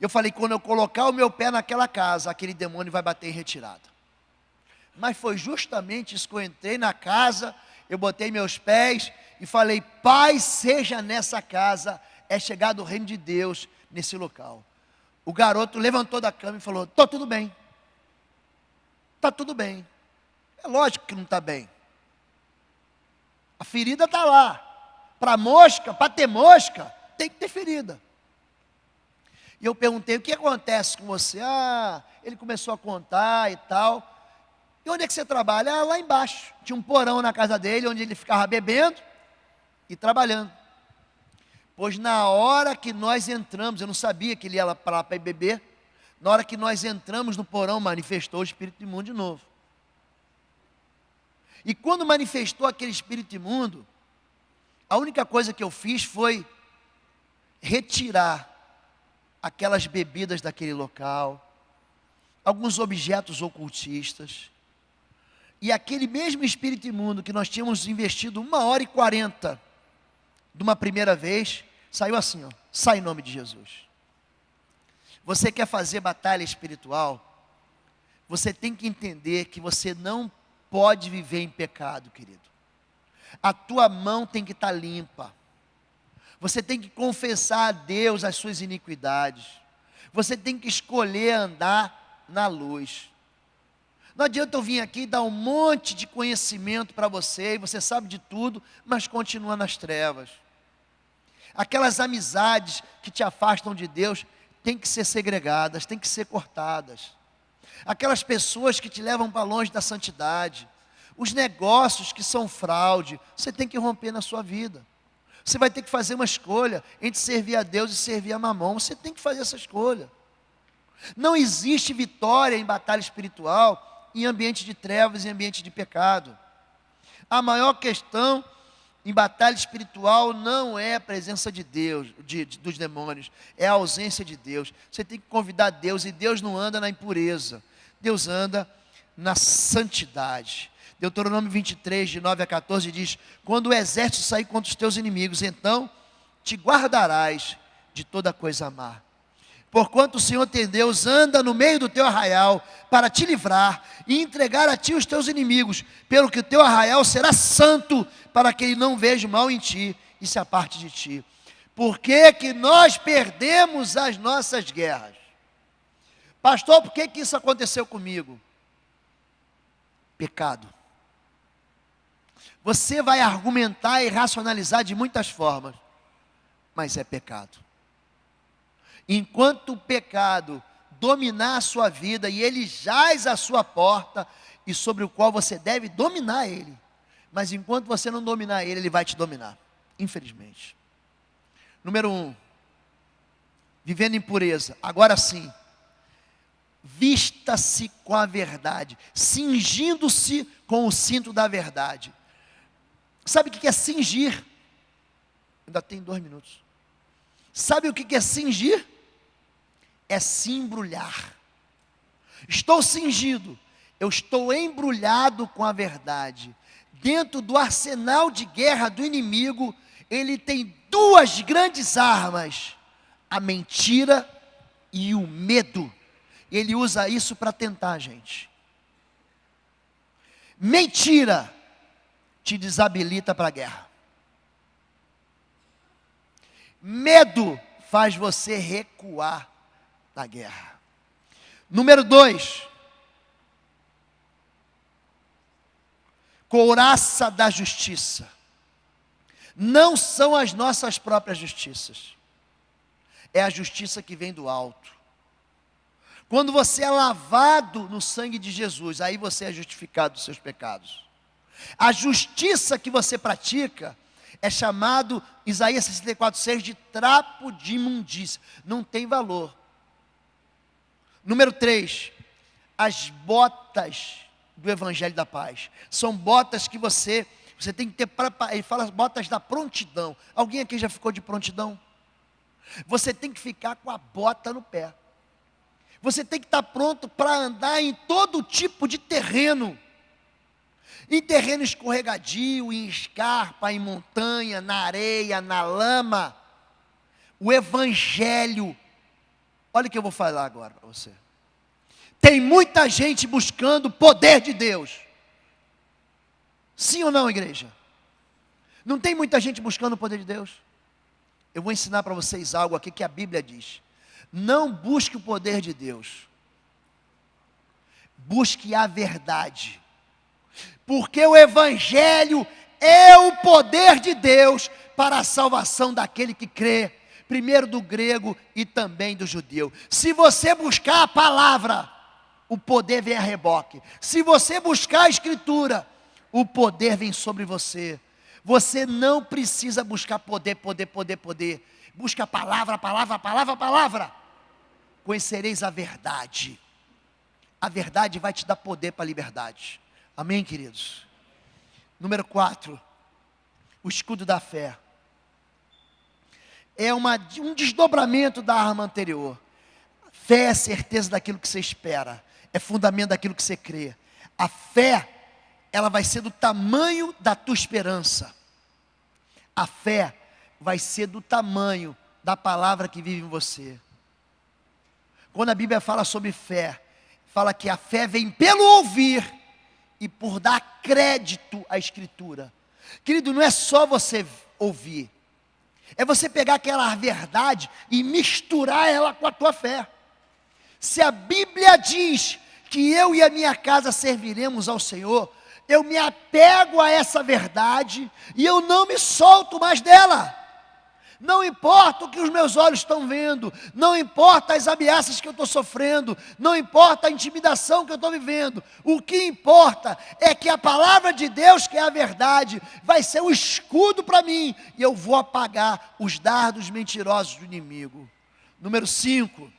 S1: Eu falei: quando eu colocar o meu pé naquela casa, aquele demônio vai bater em retirada. Mas foi justamente isso que eu entrei na casa, eu botei meus pés e falei: paz seja nessa casa, é chegado o reino de Deus nesse local. O garoto levantou da cama e falou: estou tudo bem. Está tudo bem. É lógico que não está bem. A ferida está lá. Para mosca, para ter mosca, tem que ter ferida. E eu perguntei: o que acontece com você? Ah, ele começou a contar e tal. E onde é que você trabalha? Ah, lá embaixo. Tinha um porão na casa dele, onde ele ficava bebendo e trabalhando. Pois na hora que nós entramos, eu não sabia que ele ia para lá para ir beber. Na hora que nós entramos no porão, manifestou o espírito imundo de novo. E quando manifestou aquele espírito imundo, a única coisa que eu fiz foi retirar aquelas bebidas daquele local, alguns objetos ocultistas, e aquele mesmo espírito imundo que nós tínhamos investido 1h40 de uma primeira vez, saiu assim, ó: sai em nome de Jesus. Você quer fazer batalha espiritual? Você tem que entender que você não pode viver em pecado, querido. A tua mão tem que estar limpa. Você tem que confessar a Deus as suas iniquidades. Você tem que escolher andar na luz. Não adianta eu vir aqui e dar um monte de conhecimento para você, e você sabe de tudo, mas continua nas trevas. Aquelas amizades que te afastam de Deus têm que ser segregadas, têm que ser cortadas. Aquelas pessoas que te levam para longe da santidade, os negócios que são fraude, você tem que romper na sua vida. Você vai ter que fazer uma escolha entre servir a Deus e servir a Mamon. Você tem que fazer essa escolha. Não existe vitória em batalha espiritual em ambiente de trevas, em ambiente de pecado. A maior questão em batalha espiritual não é a presença de Deus, dos demônios, é a ausência de Deus. Você tem que convidar Deus, e Deus não anda na impureza, Deus anda na santidade. Deuteronômio 23, de 9 a 14 diz: quando o exército sair contra os teus inimigos, então te guardarás de toda coisa má. Porquanto o Senhor teu Deus anda no meio do teu arraial para te livrar e entregar a ti os teus inimigos, pelo que o teu arraial será santo, para que ele não veja o mal em ti e se aparte de ti. Por que que nós perdemos as nossas guerras? Pastor, por que que isso aconteceu comigo? Pecado. Você vai argumentar e racionalizar de muitas formas, mas é pecado. Enquanto o pecado dominar a sua vida, e ele jaz à sua porta, e sobre o qual você deve dominar ele, mas enquanto você não dominar ele, ele vai te dominar, infelizmente. Número 1, vivendo em pureza. Agora sim, vista-se com a verdade, cingindo-se com o cinto da verdade. Sabe o que é cingir? Ainda tem 2 minutos. Sabe o que é cingir? É se embrulhar. Estou cingido, eu estou embrulhado com a verdade. Dentro do arsenal de guerra do inimigo, ele tem 2 grandes armas: a mentira e o medo. Ele usa isso para tentar a gente. Mentira te desabilita para a guerra. Medo faz você recuar da guerra. Número 2, couraça da justiça. Não são as nossas próprias justiças, é a justiça que vem do alto. Quando você é lavado no sangue de Jesus, aí você é justificado dos seus pecados. A justiça que você pratica é chamado, Isaías 64:6, de trapo de imundícia. Não tem valor. Número 3, as botas do Evangelho da Paz. São botas que você tem que ter, ele fala as botas da prontidão. Alguém aqui já ficou de prontidão? Você tem que ficar com a bota no pé. Você tem que estar pronto para andar em todo tipo de terreno. Em terreno escorregadio, em escarpa, em montanha, na areia, na lama. O Evangelho, olha o que eu vou falar agora para você. Tem muita gente buscando o poder de Deus. Sim ou não, igreja? Não tem muita gente buscando o poder de Deus? Eu vou ensinar para vocês algo aqui que a Bíblia diz. Não busque o poder de Deus. Busque a verdade. Porque o Evangelho é o poder de Deus para a salvação daquele que crê, primeiro do grego e também do judeu. Se você buscar a palavra, o poder vem a reboque. Se você buscar a Escritura, o poder vem sobre você. Você não precisa buscar poder. Busca a palavra. Conhecereis a verdade. A verdade vai te dar poder para a liberdade. Amém, queridos? Número 4, o escudo da fé. É um desdobramento da arma anterior. Fé é certeza daquilo que você espera. É fundamento daquilo que você crê. A fé, ela vai ser do tamanho da tua esperança. A fé vai ser do tamanho da palavra que vive em você. Quando a Bíblia fala sobre fé, fala que a fé vem pelo ouvir e por dar crédito à Escritura. Querido, não é só você ouvir, é você pegar aquela verdade e misturar ela com a tua fé. Se a Bíblia diz que eu e a minha casa serviremos ao Senhor, eu me apego a essa verdade e eu não me solto mais dela. Não importa o que os meus olhos estão vendo, não importa as ameaças que eu estou sofrendo, não importa a intimidação que eu estou vivendo, o que importa é que a palavra de Deus, que é a verdade, vai ser um escudo para mim, e eu vou apagar os dardos mentirosos do inimigo. Número 5,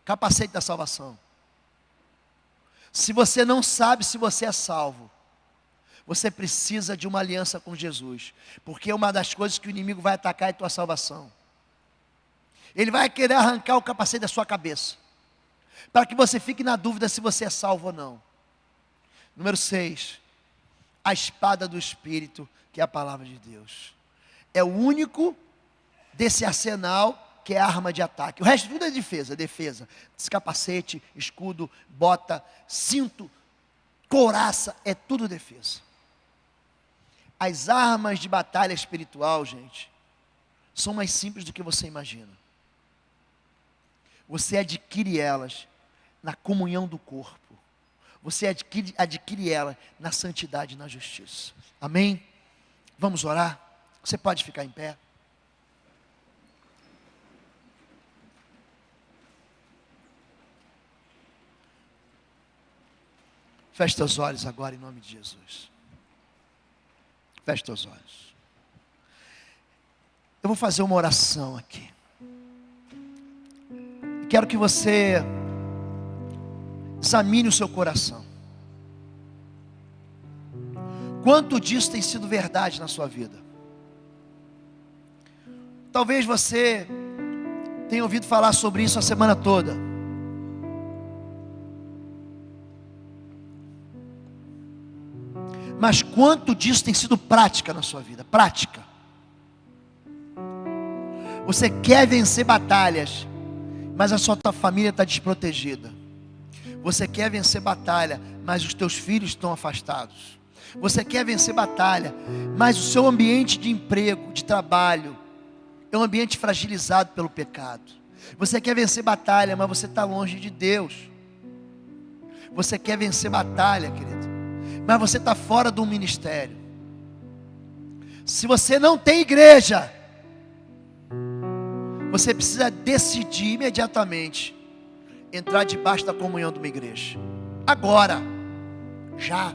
S1: capacete da salvação. Se você não sabe se você é salvo, você precisa de uma aliança com Jesus, porque uma das coisas que o inimigo vai atacar é a tua salvação. Ele vai querer arrancar o capacete da sua cabeça, para que você fique na dúvida se você é salvo ou não. Número 6, a espada do Espírito, que é a palavra de Deus. É o único desse arsenal que é a arma de ataque. O resto tudo é defesa. Capacete, escudo, bota, cinto, couraça, é tudo defesa. As armas de batalha espiritual, gente, são mais simples do que você imagina. Você adquire elas na comunhão do corpo. você adquire ela na santidade e na justiça. Amém? Vamos orar? Você pode ficar em pé. Feche teus olhos agora em nome de Jesus. Feche teus olhos. Eu vou fazer uma oração aqui. Quero que você examine o seu coração. Quanto disso tem sido verdade na sua vida? Talvez você tenha ouvido falar sobre isso a semana toda. Mas quanto disso tem sido prática na sua vida? Prática. Você quer vencer batalhas, mas a sua família está desprotegida. Você quer vencer batalha, mas os teus filhos estão afastados. Você quer vencer batalha, mas o seu ambiente de emprego, de trabalho, é um ambiente fragilizado pelo pecado. Você quer vencer batalha, mas você está longe de Deus. Você quer vencer batalha, querido, mas você está fora do ministério. Se você não tem igreja, você precisa decidir imediatamente entrar debaixo da comunhão de uma igreja. Agora, já.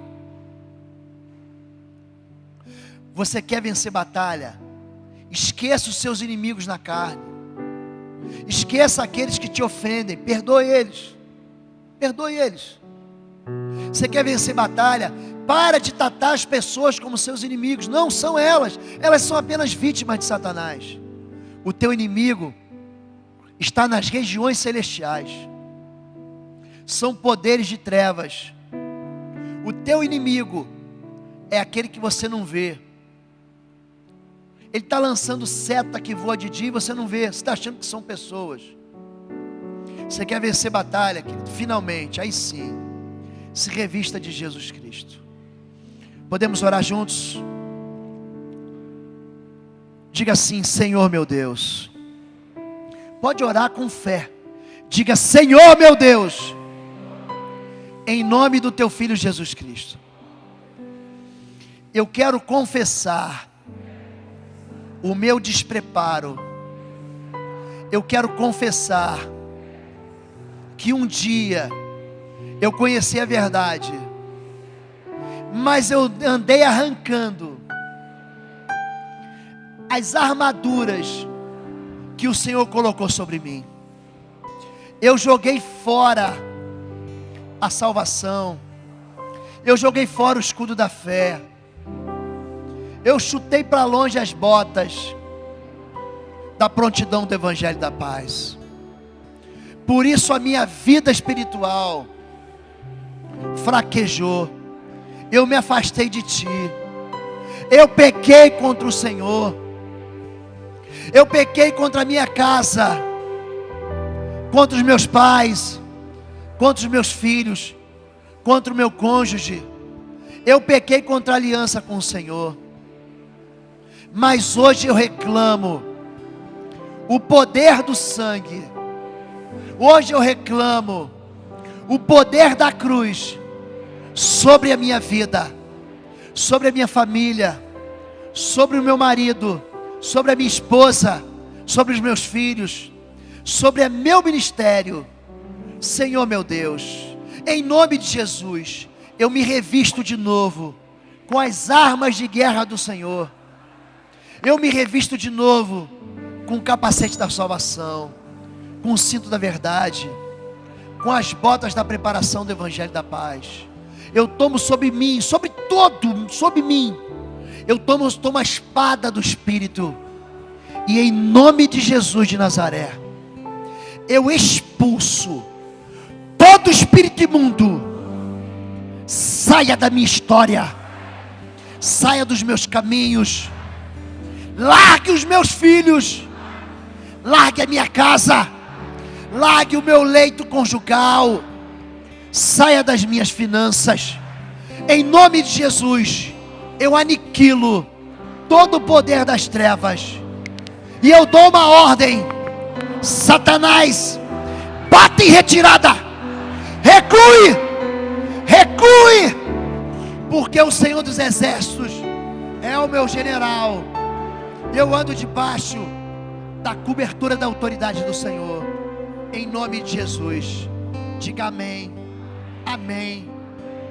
S1: Você quer vencer batalha? Esqueça os seus inimigos na carne. Esqueça aqueles que te ofendem. Perdoe eles. Perdoe eles. Você quer vencer batalha? Para de tratar as pessoas como seus inimigos. Não são elas. Elas são apenas vítimas de Satanás. O teu inimigo está nas regiões celestiais. São poderes de trevas. O teu inimigo é aquele que você não vê. Ele está lançando seta que voa de dia e você não vê. Você está achando que são pessoas. Você quer vencer batalha, querido? Finalmente, aí sim, se revista de Jesus Cristo. Podemos orar juntos? Diga assim: Senhor meu Deus. Pode orar com fé. Diga: Senhor meu Deus, em nome do teu Filho Jesus Cristo, eu quero confessar o meu despreparo. Eu quero confessar que um dia eu conheci a verdade, mas eu andei arrancando as armaduras que o Senhor colocou sobre mim. Eu joguei fora a salvação. Eu joguei fora o escudo da fé. Eu chutei para longe as botas da prontidão do Evangelho da Paz. Por isso a minha vida espiritual fraquejou. Eu me afastei de Ti. Eu pequei contra o Senhor. Eu pequei contra a minha casa, contra os meus pais, contra os meus filhos, contra o meu cônjuge. Eu pequei contra a aliança com o Senhor. Mas hoje eu reclamo o poder do sangue. Hoje eu reclamo o poder da cruz sobre a minha vida, sobre a minha família, sobre o meu marido, sobre a minha esposa, sobre os meus filhos, sobre o meu ministério. Senhor meu Deus, em nome de Jesus, eu me revisto de novo com as armas de guerra do Senhor. Eu me revisto de novo com o capacete da salvação, com o cinto da verdade, com as botas da preparação do Evangelho da Paz. Eu tomo sobre mim, sobre mim, eu tomo a espada do Espírito, e em nome de Jesus de Nazaré, eu expulso todo espírito imundo. Saia da minha história, saia dos meus caminhos, largue os meus filhos, largue a minha casa, largue o meu leito conjugal, saia das minhas finanças. Em nome de Jesus, eu aniquilo todo o poder das trevas, e eu dou uma ordem: Satanás, bate em retirada, recue, recue, porque o Senhor dos Exércitos é o meu general. Eu ando debaixo da cobertura da autoridade do Senhor, em nome de Jesus. Diga amém, amém